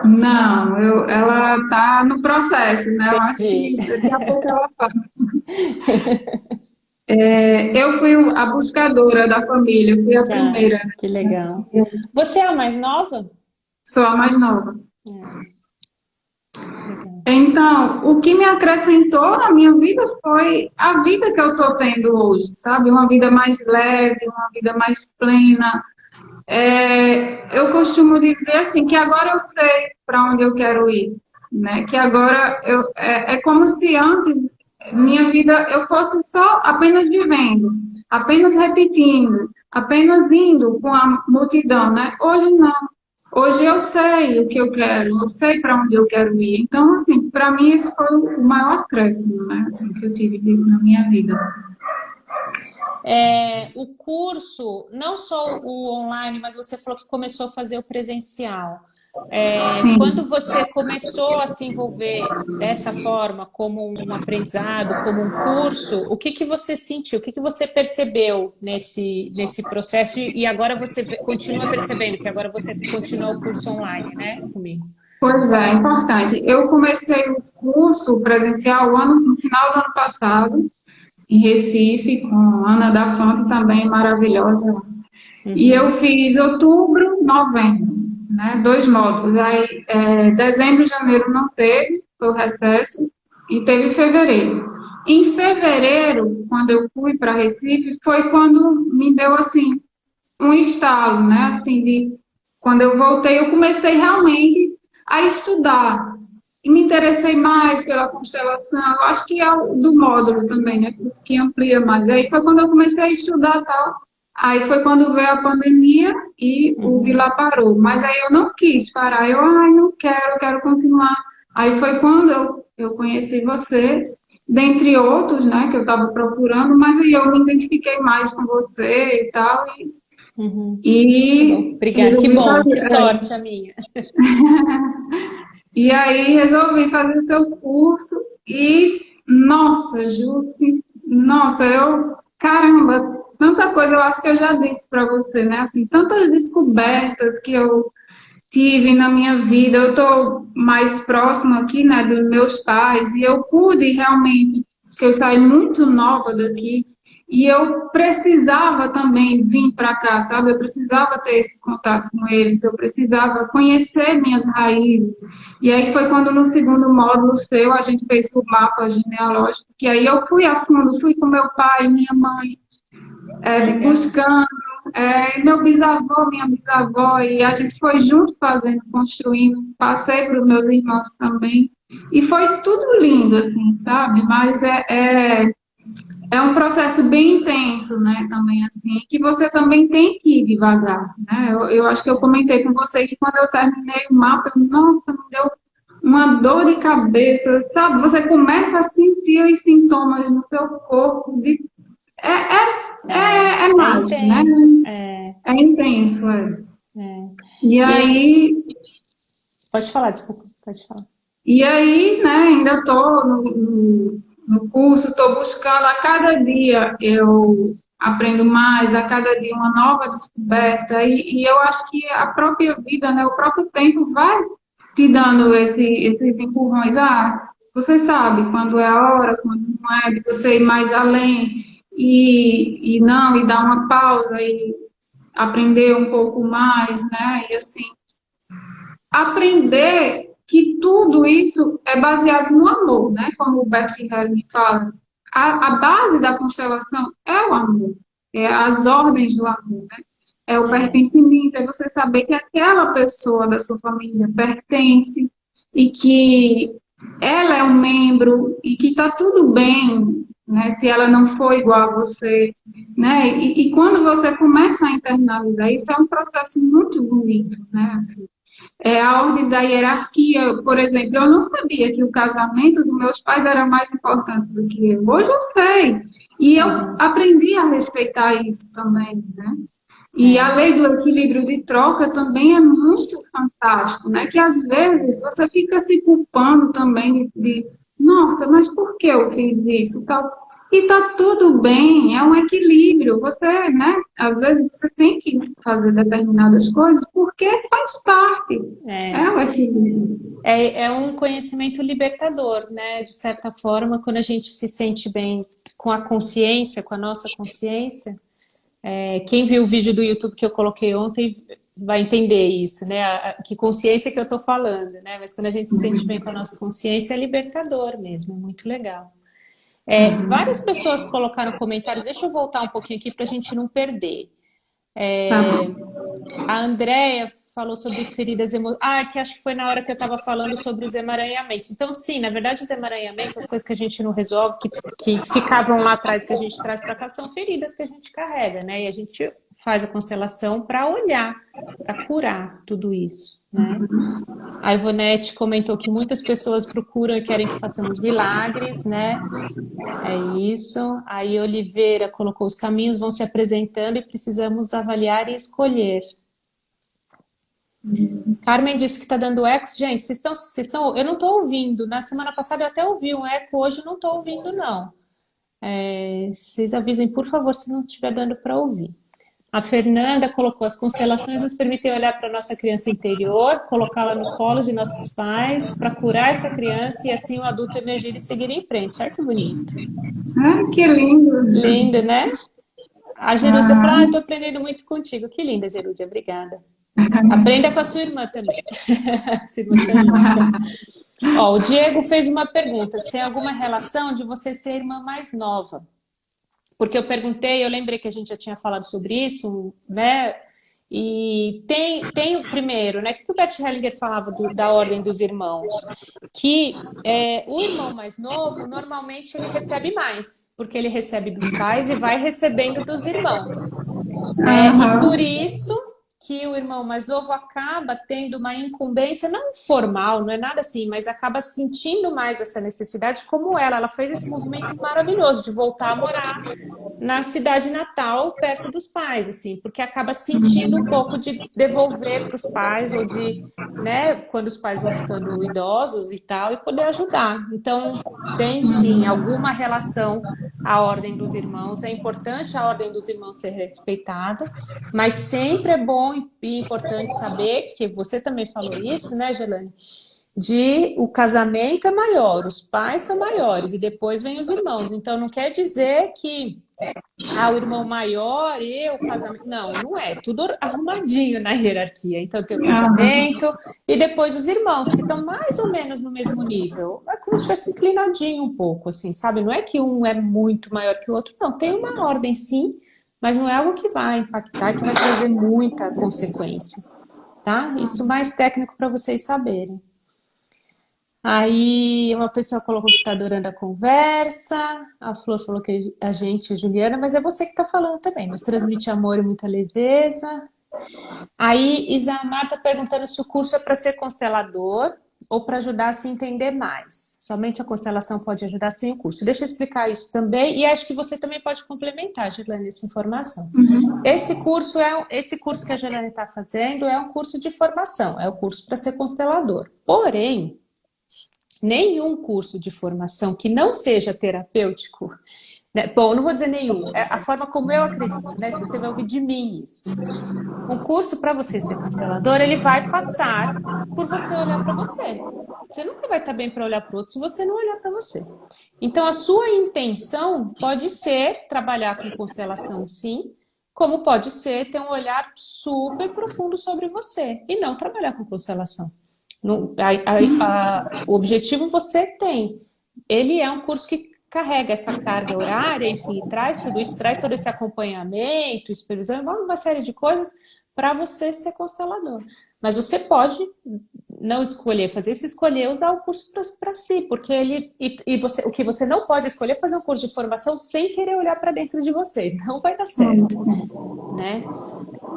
Não, ela está no processo, né? Eu acho Entendi. que daqui a pouco ela faz. Eu fui a buscadora da família, fui a Ah, primeira, que né? legal. Você é a mais nova? Sou a mais nova. É, legal. Então, o que me acrescentou na minha vida foi a vida que eu estou tendo hoje, sabe? Uma vida mais leve, uma vida mais plena. Eu costumo dizer assim, que agora eu sei para onde eu quero ir, né? Que agora é como se antes minha vida eu fosse só apenas vivendo, apenas repetindo, apenas indo com a multidão, né? Hoje não. Hoje eu sei o que eu sei para onde eu quero ir. Então, assim, para mim esse foi o maior acréscimo, né? Assim, que eu tive na minha vida. O curso, não só o online, mas você falou que começou a fazer o presencial. Quando Sim. você começou a se envolver dessa forma, como um aprendizado, como um curso, o que que você sentiu? O que que você percebeu nesse processo? E agora você continua percebendo que agora você continua o curso online, né, comigo? Pois é, importante. Eu comecei o curso presencial no final do ano passado, em Recife, com Ana da Fonte, também maravilhosa. E eu Uhum, fiz outubro, novembro, né? 2 módulos. Aí, dezembro e janeiro não teve, foi o recesso, e teve fevereiro. Em fevereiro, quando eu fui para Recife, foi quando me deu assim um estalo, né? Assim, quando eu voltei, eu comecei realmente a estudar. E me interessei mais pela constelação, eu acho que é o do módulo também, né? Que amplia mais. Aí foi quando eu comecei a estudar tal. Aí foi quando veio a pandemia e o de uhum. lá parou. Mas aí eu não quis parar. Não quero, quero continuar. Aí foi quando eu conheci você, dentre outros, né, que eu estava procurando, mas aí eu me identifiquei mais com você e tal, Uhum. Que bom. e Obrigada. Que resolvi bom. Que fazer. sorte a minha. E aí resolvi fazer o seu curso e, nossa, Jussi, nossa, caramba, tanta coisa eu acho que eu já disse para você, né? Assim, tantas descobertas que eu tive na minha vida. Eu estou mais próxima aqui, né, dos meus pais, e eu pude realmente, que eu saí muito nova daqui, e eu precisava também vir para cá, sabe? Eu precisava ter esse contato com eles, eu precisava conhecer minhas raízes. E aí foi quando no segundo módulo seu a gente fez o mapa genealógico, que aí eu fui a fundo, fui com meu pai, minha mãe, Que legal. buscando meu bisavô, minha bisavó, e a gente foi junto fazendo, construindo, passei para os meus irmãos também, e foi tudo lindo, assim, sabe? Mas é um processo bem intenso, né, também, assim, que você também tem que ir devagar, né? Eu acho que eu comentei com você que quando eu terminei o mapa, nossa, me deu uma dor de cabeça, sabe? Você começa a sentir os sintomas no seu corpo, é, é É mágico, né? intenso. É intenso, é. É. E E aí, pode falar, desculpa, pode falar. né, ainda estou no curso, estou buscando a cada dia, eu aprendo mais, a cada dia uma nova descoberta, e eu acho que a própria vida, né, o próprio tempo vai te dando esses empurrões. Ah, você sabe quando é a hora, quando não é, de você ir mais além, e dar uma pausa e aprender um pouco mais, né? E assim, aprender que tudo isso é baseado no amor, né? Como o Bert Helling fala. A base da constelação é o amor, é as ordens do amor, né? É o É. pertencimento, é você saber que aquela pessoa da sua família pertence e que ela é um membro e que está tudo bem, né? Se ela não for igual a você, né? E quando você começa a internalizar isso, é um processo muito bonito, né? Assim, a ordem da hierarquia, por exemplo, eu não sabia que o casamento dos meus pais era mais importante do que eu. Hoje eu sei. E eu Uhum. aprendi a respeitar isso também, né? E a É. lei do equilíbrio de troca também é muito fantástico, né? Que às vezes você fica se culpando também nossa, mas por que eu fiz isso? Tal. E tá tudo bem, é um equilíbrio. Você, né? Às vezes você tem que fazer determinadas coisas porque faz parte. É, É o equilíbrio. é um conhecimento libertador, né? De certa forma, quando a gente se sente bem com a consciência, com a nossa consciência. Quem viu o vídeo do YouTube que eu coloquei ontem vai entender isso, né? Que consciência que eu tô falando, né? Mas quando a gente se sente bem com a nossa consciência, é libertador mesmo, é muito legal. Várias pessoas colocaram comentários, deixa eu voltar um pouquinho aqui para a gente não perder. Tá É, bom. a Andrea falou sobre feridas emocionais. Ah, que acho que foi na hora que eu estava falando sobre os emaranhamentos. Então, sim, na verdade, os emaranhamentos, as coisas que a gente não resolve, que ficavam lá atrás, que a gente traz para cá, são feridas que a gente carrega, né? E a gente faz a constelação para olhar, para curar tudo isso, né? A Ivonete comentou que muitas pessoas procuram e querem que façamos milagres, né? É isso. Aí Oliveira colocou: os caminhos vão se apresentando e precisamos avaliar e escolher. Carmen disse que está dando eco. Gente, vocês estão, eu não estou ouvindo. Na semana passada eu até ouvi um eco, hoje eu não estou ouvindo, não. Vocês avisem, por favor, se não estiver dando para ouvir. A Fernanda colocou: as constelações nos permitem olhar para a nossa criança interior, colocá-la no colo de nossos pais, para curar essa criança e assim o adulto emergir e seguir em frente. Olha que bonito. Ah, que lindo. Lindo, né? A Jerúzia falou: ah, estou aprendendo muito contigo. Que linda, Jerúzia, obrigada. Aprenda com a sua irmã também. Se irmã te ajuda. Ó, o Diego fez uma pergunta: se tem alguma relação de você ser a irmã mais nova? Porque eu perguntei, eu lembrei que a gente já tinha falado sobre isso, né? E tem o primeiro, né? O que o Bert Hellinger falava da ordem dos irmãos? Que o irmão mais novo, normalmente, ele recebe mais, porque ele recebe dos pais e vai recebendo dos irmãos, né? E por Aham. isso que o irmão mais novo acaba tendo uma incumbência, não formal, não é nada assim, mas acaba sentindo mais essa necessidade, como ela fez esse movimento maravilhoso de voltar a morar na cidade natal, perto dos pais, assim, porque acaba sentindo um pouco de devolver para os pais ou de, né, quando os pais vão ficando idosos e tal, e poder ajudar. Então, tem sim alguma relação à ordem dos irmãos. É importante a ordem dos irmãos ser respeitada, mas sempre é bom e importante saber que você também falou isso, né, Gelane? De o casamento é maior, os pais são maiores e depois vem os irmãos. Então não quer dizer que o irmão maior e o casamento. Não, não é. Tudo arrumadinho na hierarquia. Então tem o Aham. casamento e depois os irmãos, que estão mais ou menos no mesmo nível. É como se fosse inclinadinho um pouco, assim, sabe? Não é que um é muito maior que o outro, não. Tem uma ordem, sim, mas não é algo que vai impactar, que vai trazer muita consequência, tá? Isso mais técnico para vocês saberem. Aí uma pessoa colocou que está adorando a conversa, a Flor falou que a gente, Juliana, mas é você que está falando também, nos transmite amor e muita leveza. Aí Isamar está perguntando se o curso é para ser constelador ou para ajudar a se entender mais. Somente a constelação pode ajudar sem o curso. Deixa eu explicar isso também, e acho que você também pode complementar, Juliana, essa informação. Esse curso que a Juliana está fazendo é um curso de formação, é o curso para ser constelador. Porém, nenhum curso de formação que não seja terapêutico, né? Bom, eu não vou dizer nenhum, é a forma como eu acredito, né? Se você vai ouvir de mim isso. Um curso para você ser constelador, ele vai passar por você olhar para você. Você nunca vai estar bem para olhar para o outro se você não olhar para você. Então, a sua intenção pode ser trabalhar com constelação, sim, como pode ser ter um olhar super profundo sobre você e não trabalhar com constelação. O objetivo você tem. Ele é um curso que carrega essa carga horária, enfim, traz tudo isso, traz todo esse acompanhamento, supervisão, uma série de coisas para você ser constelador. Mas você pode não escolher fazer isso, escolher usar o curso para si, porque o que você não pode escolher é fazer um curso de formação sem querer olhar para dentro de você. Não vai dar certo, né?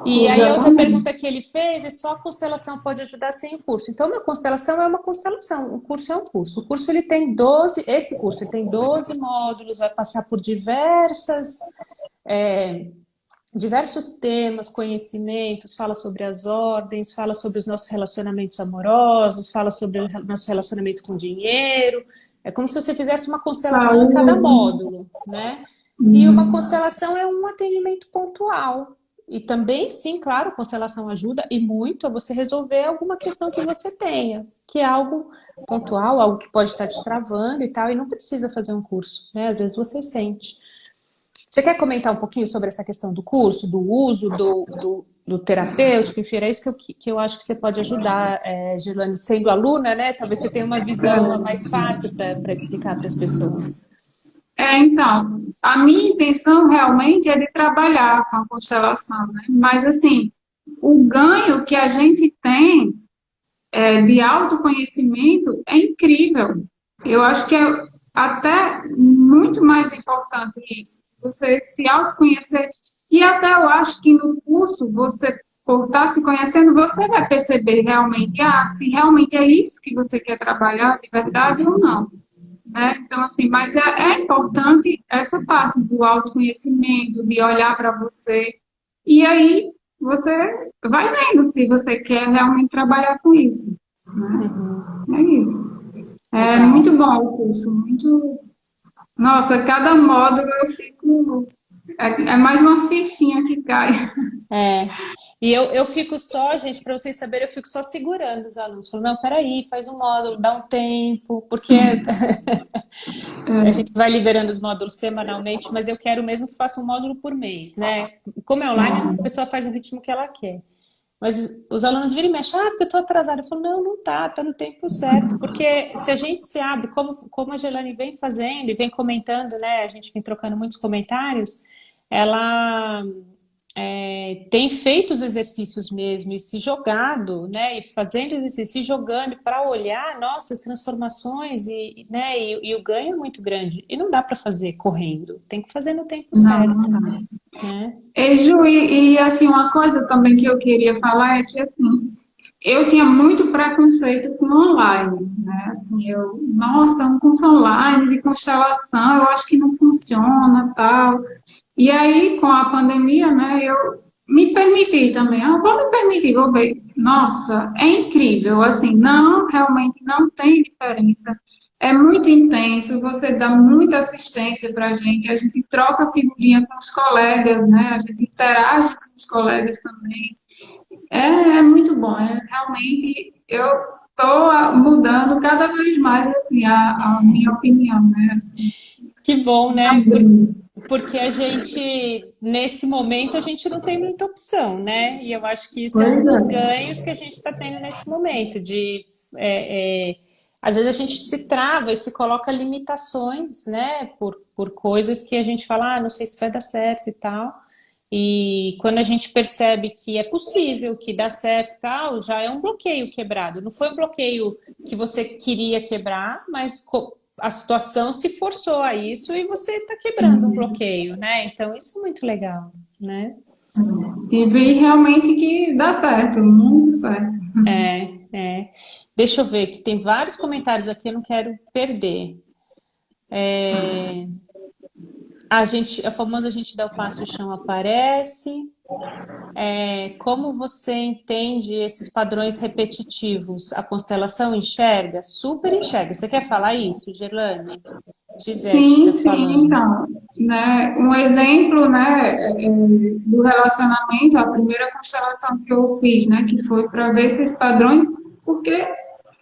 E aí a outra Exatamente. pergunta que ele fez é: só a constelação pode ajudar sem o curso? Então, uma constelação é uma constelação, o curso é um curso. O curso ele tem 12, esse curso ele tem 12 módulos, vai passar por diversos temas, conhecimentos, fala sobre as ordens, fala sobre os nossos relacionamentos amorosos, fala sobre o nosso relacionamento com o dinheiro, É como se você fizesse uma constelação em cada Saúde. módulo, né? E uma constelação é um atendimento pontual. E também, sim, claro, constelação ajuda e muito a você resolver alguma questão que você tenha, que é algo pontual, algo que pode estar te travando e tal, e não precisa fazer um curso, né? Às vezes você sente. Você quer comentar um pouquinho sobre essa questão do curso, do uso do terapêutico? Enfim, é isso que eu acho que você pode ajudar, Girlane, sendo aluna, né? Talvez você tenha uma visão mais fácil para explicar para as pessoas. Então, a minha intenção realmente é de trabalhar com a constelação, né? Mas, assim, o ganho que a gente tem de autoconhecimento é incrível. Eu acho que é até muito mais importante isso, você se autoconhecer. E até eu acho que no curso, você, por estar se conhecendo, você vai perceber realmente, se realmente é isso que você quer trabalhar de verdade ou não, né? Então, assim, mas é importante essa parte do autoconhecimento, de olhar para você, e aí você vai vendo se você quer realmente trabalhar com isso, né? Uhum, É isso. É legal. muito bom o curso, muito. Nossa, cada módulo eu fico. É mais uma fichinha que cai. É. E eu fico só, gente, para vocês saberem, eu fico só segurando os alunos. Falando, não, peraí, faz um módulo, dá um tempo, porque a gente vai liberando os módulos semanalmente, mas eu quero mesmo que faça um módulo por mês, né? Como é online, a pessoa faz o ritmo que ela quer. Mas os alunos viram e mexem, porque eu estou atrasada. Eu falo, não, não tá no tempo certo. Porque se a gente se abre, como a Gelane vem fazendo e vem comentando, né? A gente vem trocando muitos comentários, ela tem feito os exercícios mesmo e se jogado, né? E fazendo exercício, se jogando para olhar, nossa, as transformações né? E o ganho é muito grande. E não dá para fazer correndo, tem que fazer no tempo Não, certo, não dá. né? Ju, assim, uma coisa também que eu queria falar é que, assim, eu tinha muito preconceito com online, né? Assim, nossa, um curso online de constelação, eu acho que não funciona, tal. E aí, com a pandemia, né, eu me permiti também, vou me permitir, vou ver. Nossa, é incrível, assim, não, realmente não tem diferença. É muito intenso, você dá muita assistência para a gente troca figurinha com os colegas, né, a gente interage com os colegas também. É muito bom, realmente eu estou mudando cada vez mais, assim, a minha opinião, né, assim, Que bom, me né? abrindo. Porque a gente, nesse momento, a gente não tem muita opção, né? E eu acho que isso é um Pois dos é. ganhos que a gente está tendo nesse momento, às vezes a gente se trava e se coloca limitações, né? Por coisas que a gente fala, não sei se vai dar certo e tal. E quando a gente percebe que é possível, que dá certo e tal, já é um bloqueio quebrado. Não foi um bloqueio que você queria quebrar, mas a situação se forçou a isso e você está quebrando um bloqueio, né? Então isso é muito legal, né? E vi realmente que dá certo, muito certo. É. Deixa eu ver, que tem vários comentários aqui, eu não quero perder. É famoso a gente dá o passo, o chão aparece. Como você entende esses padrões repetitivos? A constelação enxerga? Super enxerga. Você quer falar isso, Gerlane? Gisele está Sim, falando. então, né, um exemplo, né, do relacionamento, a primeira constelação que eu fiz, né, que foi para ver esses padrões, porque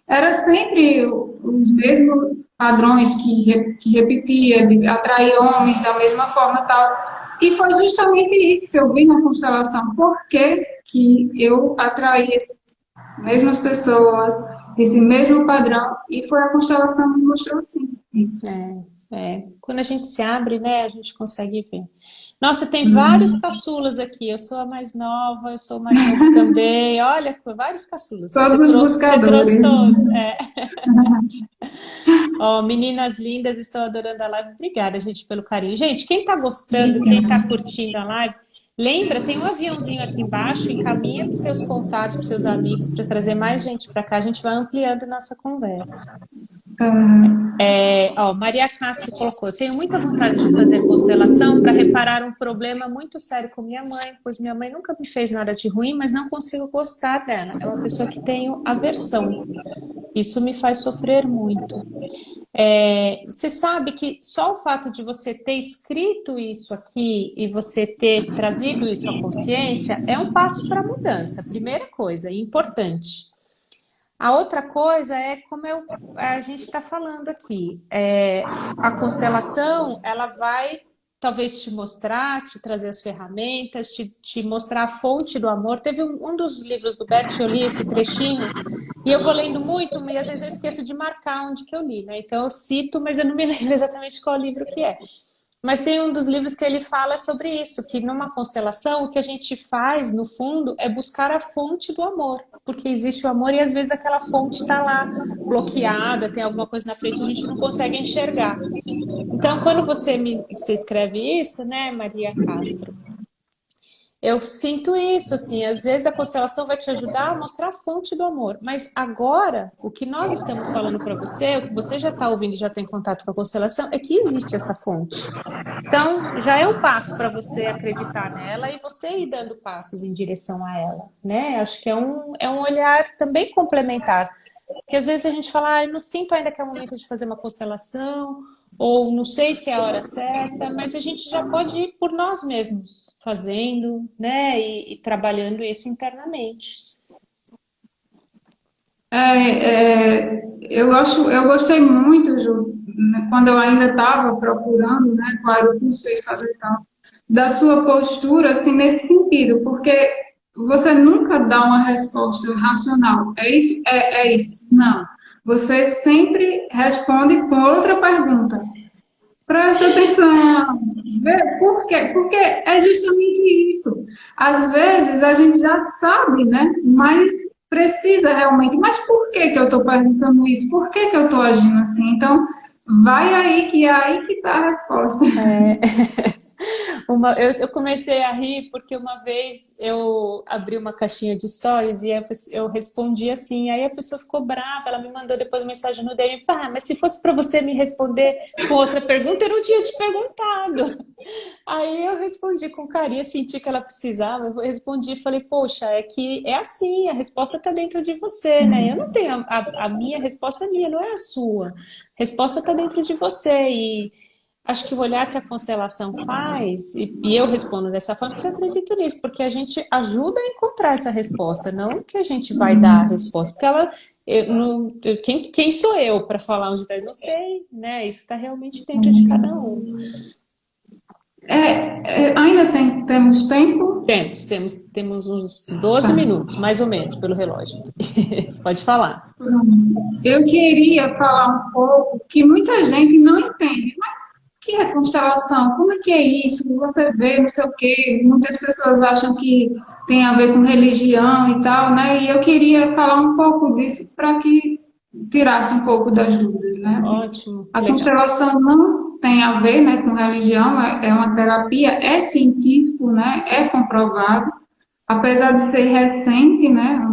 era sempre os mesmos padrões que repetia, de atrair homens da mesma forma e tal. E foi justamente isso que eu vi na constelação. Por que eu atraí essas mesmas pessoas, esse mesmo padrão? E foi a constelação que me mostrou assim, isso. Quando a gente se abre, né, a gente consegue ver. Nossa, tem vários caçulas aqui. Eu sou a mais nova, eu sou o mais novo também. Olha, vários caçulas. Você Todos os trouxe buscadores. todos. Ó, meninas lindas, estou adorando a live. Obrigada, gente, pelo carinho. Gente, quem está gostando, quem está curtindo a live, lembra, tem um aviãozinho aqui embaixo, encaminha para seus contatos, para seus amigos, para trazer mais gente para cá. A gente vai ampliando nossa conversa. Maria Castro colocou: eu tenho muita vontade de fazer constelação para reparar um problema muito sério com minha mãe, pois minha mãe nunca me fez nada de ruim, mas não consigo gostar dela. É uma pessoa que tenho aversão. Isso me faz sofrer muito. Você sabe que só o fato de você ter escrito isso aqui e você ter trazido isso à consciência é um passo para a mudança, primeira coisa, e importante. A outra coisa é como a gente está falando aqui. A constelação, ela vai talvez te mostrar, te trazer as ferramentas, te mostrar a fonte do amor. Teve um dos livros do Bert, eu li esse trechinho, e eu vou lendo muito, mas às vezes eu esqueço de marcar onde que eu li, né? Então eu cito, mas eu não me lembro exatamente qual livro que é. Mas tem um dos livros que ele fala sobre isso, que numa constelação o que a gente faz, no fundo, é buscar a fonte do amor. Porque existe o amor e às vezes aquela fonte está lá bloqueada, tem alguma coisa na frente e a gente não consegue enxergar. Então, quando você escreve isso, né, Maria Castro? Eu sinto isso, assim, às vezes a constelação vai te ajudar a mostrar a fonte do amor, mas agora, o que nós estamos falando para você, o que você já está ouvindo e já tem contato com a constelação, é que existe essa fonte. Então, já é um passo para você acreditar nela e você ir dando passos em direção a ela, né? Acho que é um olhar também complementar. Porque às vezes a gente fala, eu não sinto ainda que é o momento de fazer uma constelação, ou não sei se é a hora certa, mas a gente já pode ir por nós mesmos fazendo, né? E trabalhando isso internamente. Eu gostei muito, Ju, né, quando eu ainda estava procurando, né, qual era o curso que eu ia fazer e tal, da sua postura, assim, nesse sentido, porque você nunca dá uma resposta racional. É isso? É isso. Não. Você sempre responde com outra pergunta. Presta atenção, vê por quê? Porque é justamente isso. Às vezes a gente já sabe, né? Mas precisa realmente. Mas por que que eu estou perguntando isso? Por que que eu estou agindo assim? Então, vai aí que é aí que está a resposta. É. Eu comecei a rir porque uma vez eu abri uma caixinha de stories e eu respondi assim, aí a pessoa ficou brava, ela me mandou depois uma mensagem no DM, mas se fosse para você me responder com outra pergunta, eu não tinha te perguntado. Aí eu respondi com carinho, senti que ela precisava, eu respondi e falei, poxa, é que é assim, a resposta está dentro de você, né? Eu não tenho, a minha resposta é minha, não é a sua. A resposta está dentro de você e acho que o olhar que a constelação faz, e eu respondo dessa forma, porque eu acredito nisso, porque a gente ajuda a encontrar essa resposta, não que a gente vai dar a resposta, porque ela, quem sou eu para falar onde está? Eu não sei, né? Isso está realmente dentro de cada um. Ainda temos tempo? Temos uns 12 minutos, mais ou menos, pelo relógio. Pode falar. Eu queria falar um pouco que muita gente não entende, mas o que é constelação? Como é que é isso? Você vê, não sei o quê. Muitas pessoas acham que tem a ver com religião e tal, né? E eu queria falar um pouco disso para que tirasse um pouco das dúvidas, né? Assim, Ótimo, a legal. constelação não tem a ver, né, com religião, é uma terapia, é científico, né? É comprovado, apesar de ser recente, né?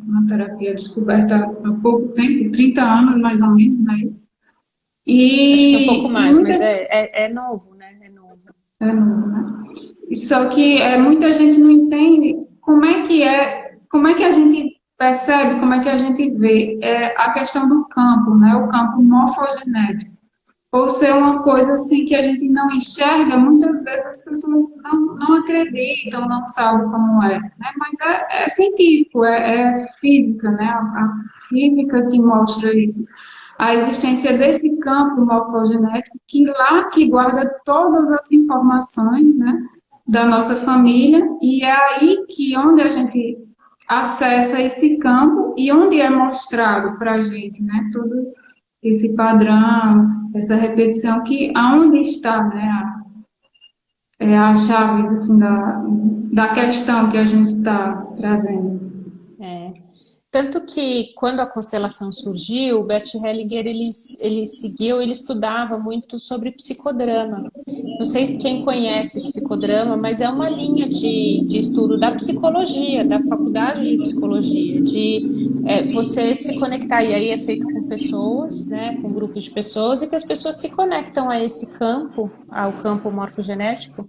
Uma terapia descoberta há pouco tempo, 30 anos mais ou menos, não é isso? Acho que é um pouco E mais, mas muita é novo, né? É novo. é novo, né? Só que muita gente não entende como é que a gente percebe, como é que a gente vê a questão do campo, né? O campo morfogenético. Por ser uma coisa assim que a gente não enxerga, muitas vezes as pessoas não acreditam, não sabem como é, né? Mas é científico, é física, né? A física que mostra isso. A existência desse campo morfogenético que guarda todas as informações, né, da nossa família, e é aí que onde a gente acessa esse campo e onde é mostrado para a gente, né, todo esse padrão, essa repetição, que aonde está, né, a chave assim, da questão que a gente está trazendo. É. Tanto que quando a constelação surgiu, o Bert Hellinger ele estudava muito sobre psicodrama. Não sei quem conhece psicodrama, mas é uma linha de estudo da psicologia, da faculdade de psicologia, você se conectar, e aí é feito com pessoas, né, com grupos de pessoas, e que as pessoas se conectam a esse campo, ao campo morfogenético,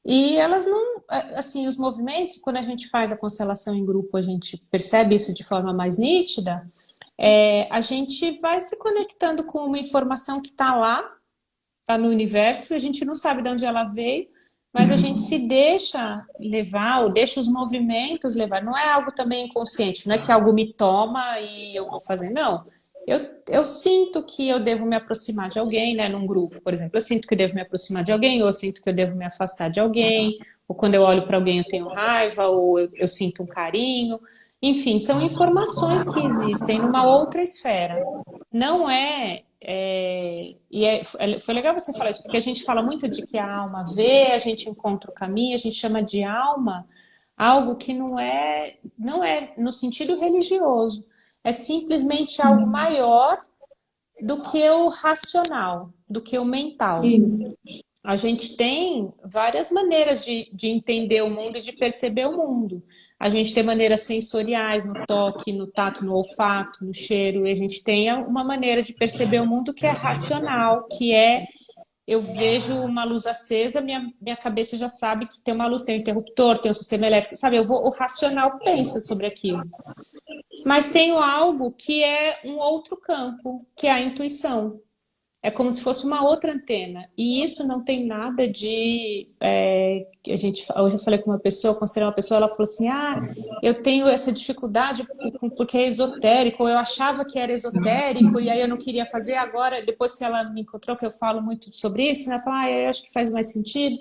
e elas não, assim, os movimentos, quando a gente faz a constelação em grupo, a gente percebe isso de forma mais nítida, A gente vai se conectando com uma informação que está lá, está no universo, e a gente não sabe de onde ela veio, mas a gente se deixa levar, ou deixa os movimentos levar. Não é algo também inconsciente, não é que algo me toma e eu vou fazer, não. Eu sinto que eu devo me aproximar de alguém, né, num grupo, por exemplo. Eu sinto que eu devo me aproximar de alguém, ou eu sinto que eu devo me afastar de alguém, ou quando eu olho para alguém eu tenho raiva, ou eu sinto um carinho. Enfim, são informações que existem numa outra esfera. Não foi legal você falar isso, porque a gente fala muito de que a alma vê, a gente encontra o caminho, a gente chama de alma algo que não é no sentido religioso, é simplesmente algo maior do que o racional, do que o mental. Isso. A gente tem várias maneiras de entender o mundo e de perceber o mundo. A gente tem maneiras sensoriais, no toque, no tato, no olfato, no cheiro, e a gente tem uma maneira de perceber o mundo que é racional, que é eu vejo uma luz acesa, minha cabeça já sabe que tem uma luz, tem um interruptor, tem um sistema elétrico, sabe? O racional pensa sobre aquilo. Mas tenho algo que é um outro campo, que é a intuição. É como se fosse uma outra antena. E isso não tem nada de... hoje eu falei com uma pessoa, considerei uma pessoa, ela falou assim, eu tenho essa dificuldade porque é esotérico, ou eu achava que era esotérico, e aí eu não queria fazer. Agora, depois que ela me encontrou, que eu falo muito sobre isso, ela fala, eu acho que faz mais sentido.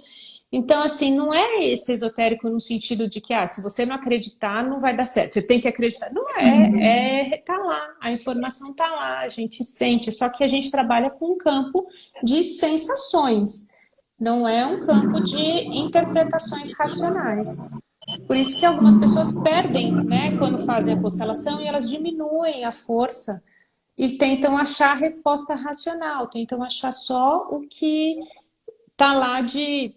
Então, assim, não é esse esotérico no sentido de que, se você não acreditar, não vai dar certo. Você tem que acreditar. Não tá lá, a informação tá lá, a gente sente. Só que a gente trabalha com um campo de sensações, não é um campo de interpretações racionais. Por isso que algumas pessoas perdem, né, quando fazem a constelação e elas diminuem a força e tentam achar a resposta racional, tentam achar só o que tá lá de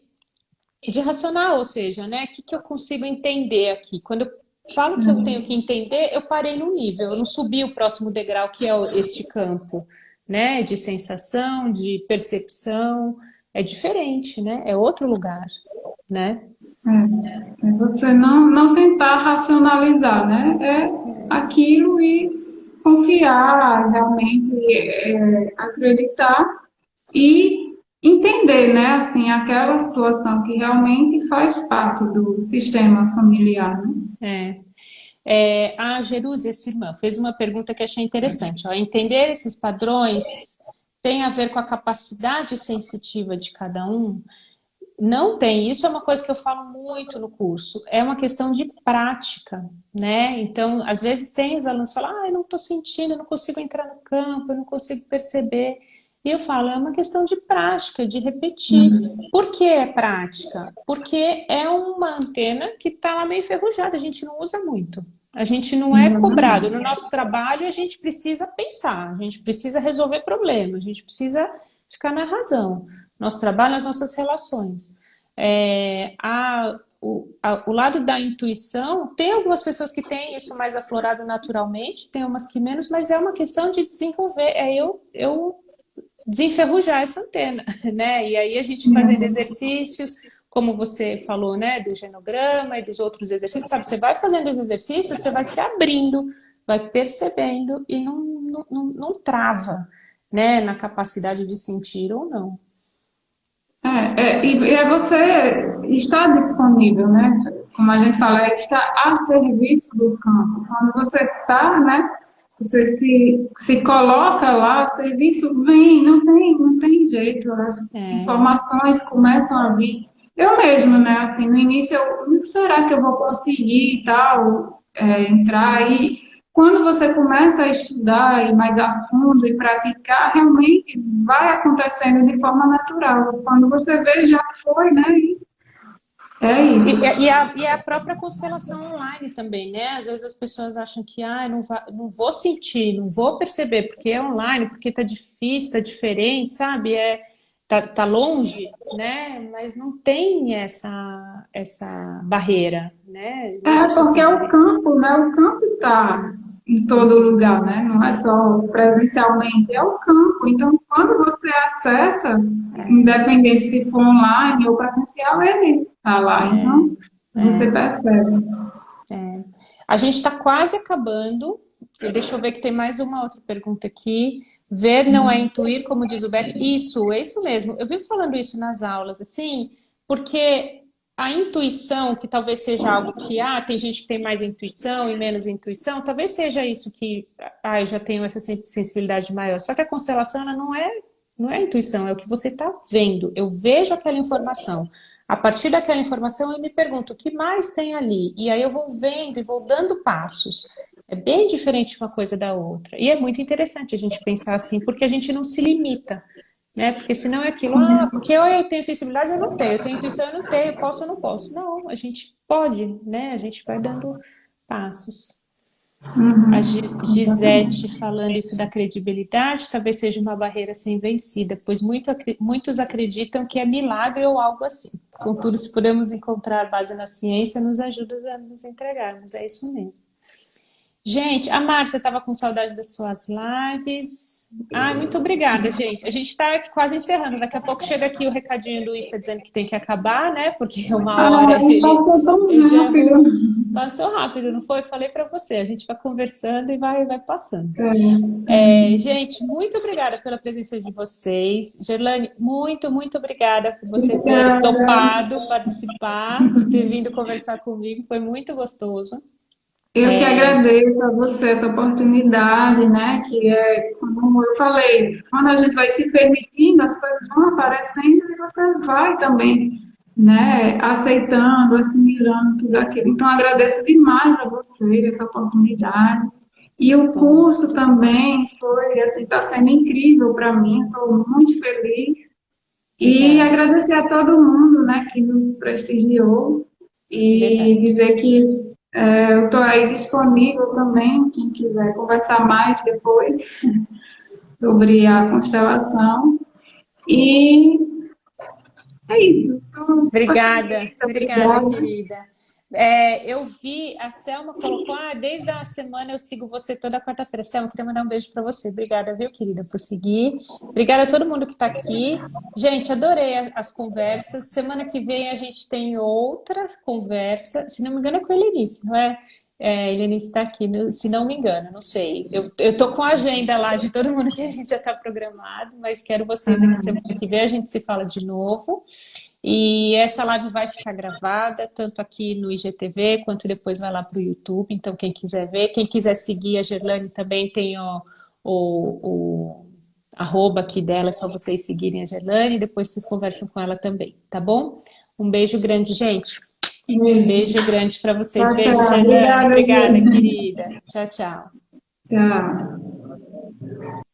racional, ou seja, né? O que eu consigo entender aqui? Quando eu falo que eu tenho que entender, eu parei num nível, eu não subi o próximo degrau, que é este campo, né? De sensação, de percepção, é diferente, né? É outro lugar, né? É você não tentar racionalizar, né? É aquilo e confiar, realmente acreditar e entender, né? Assim, aquela situação que realmente faz parte do sistema familiar, né? A Jerusa, sua irmã, fez uma pergunta que achei interessante. Ó. Entender esses padrões tem a ver com a capacidade sensitiva de cada um? Não tem. Isso é uma coisa que eu falo muito no curso. É uma questão de prática, né? Então, às vezes tem os alunos que falam, eu não estou sentindo, eu não consigo entrar no campo, eu não consigo perceber. E eu falo, é uma questão de prática, de repetir. Por que é prática? Porque é uma antena que está lá meio enferrujada, a gente não usa muito. A gente não é cobrado. No nosso trabalho, a gente precisa pensar, a gente precisa resolver problemas, a gente precisa ficar na razão. Nosso trabalho, as nossas relações. O lado da intuição, tem algumas pessoas que têm isso mais aflorado naturalmente, tem umas que menos, mas é uma questão de desenvolver, eu desenferrujar essa antena, né? E aí a gente fazendo exercícios, como você falou, né, do genograma e dos outros exercícios, sabe? Você vai fazendo os exercícios, você vai se abrindo, vai percebendo e não trava, né, na capacidade de sentir ou não. E você está disponível, né? Como a gente fala, está a serviço do campo. Quando você está, né? Você se coloca lá, o serviço vem, não tem jeito, as informações começam a vir. Eu mesmo, né? Assim, no início, será que eu vou conseguir e tal, entrar aí? Quando você começa a estudar e mais a fundo e praticar, realmente vai acontecendo de forma natural. Quando você vê, já foi, né? E é isso. E a própria constelação online também, né? Às vezes as pessoas acham que não vou sentir, não vou perceber, porque é online, porque tá difícil, tá diferente, sabe? Tá longe, né? Mas não tem essa barreira, né? Porque é o campo, né? O campo está em todo lugar, né? Não é só presencialmente, é o campo. Então, quando você acessa, independente se for online ou presencial, ele está lá. Então, você percebe. A gente está quase acabando. Deixa eu ver que tem mais uma outra pergunta aqui. Ver não é intuir, como diz o Bert. Isso, é isso mesmo. Eu vivo falando isso nas aulas, assim, porque a intuição, que talvez seja algo que, tem gente que tem mais intuição e menos intuição, talvez seja isso que, eu já tenho essa sensibilidade maior. Só que a constelação, ela não é intuição, é o que você está vendo. Eu vejo aquela informação. A partir daquela informação, eu me pergunto, o que mais tem ali? E aí eu vou vendo e vou dando passos. É bem diferente uma coisa da outra. E é muito interessante a gente pensar assim, porque a gente não se limita, né? Porque senão é aquilo, porque ou eu tenho sensibilidade ou eu não tenho, eu tenho intuição eu não tenho, eu posso ou não posso. Não, a gente pode, né? A gente vai dando passos. A Gisete falando isso da credibilidade, talvez seja uma barreira a ser vencida, pois muitos acreditam que é milagre ou algo assim. Contudo, se pudermos encontrar base na ciência, nos ajuda a nos entregarmos. É isso mesmo. Gente, a Márcia estava com saudade das suas lives. Muito obrigada, gente. A gente está quase encerrando. Daqui a pouco chega aqui o recadinho do Insta dizendo que tem que acabar, né? Porque uma hora Passou tão ele rápido. passou rápido, não foi? Falei para você. A gente vai conversando e vai passando. Gente, muito obrigada pela presença de vocês. Gerlane, muito, muito obrigada por você ter topado participar, por ter vindo conversar comigo. Foi muito gostoso. Eu que agradeço a você essa oportunidade, né? Que é, como eu falei, quando a gente vai se permitindo, as coisas vão aparecendo e você vai também, né? Aceitando, assimilando tudo aquilo. Então, agradeço demais a você essa oportunidade. E o curso também foi, assim, está sendo incrível para mim. Estou muito feliz. E agradecer a todo mundo, né, que nos prestigiou. E dizer que eu estou aí disponível também, quem quiser conversar mais depois sobre a constelação. E é isso. Obrigada, querida. Eu vi, a Selma colocou, desde a semana eu sigo você toda quarta-feira. Selma, queria mandar um beijo para você. Obrigada, viu, querida, por seguir. Obrigada a todo mundo que está aqui. Gente, adorei as conversas. Semana que vem a gente tem outras conversas. Se não me engano, é com a Helenice, não é? Helenice está aqui, se não me engano, não sei. Eu tô com a agenda lá de todo mundo que a gente já está programado, mas quero vocês aqui semana que vem, a gente se fala de novo. E essa live vai ficar gravada, tanto aqui no IGTV, quanto depois vai lá para o YouTube. Então, quem quiser ver, quem quiser seguir a Gerlane também tem o arroba aqui dela, é só vocês seguirem a Gerlane e depois vocês conversam com ela também, tá bom? Um beijo grande, gente. Um beijo grande para vocês. Beijo, Gerlane. Obrigada, querida. Tchau, tchau. Tchau.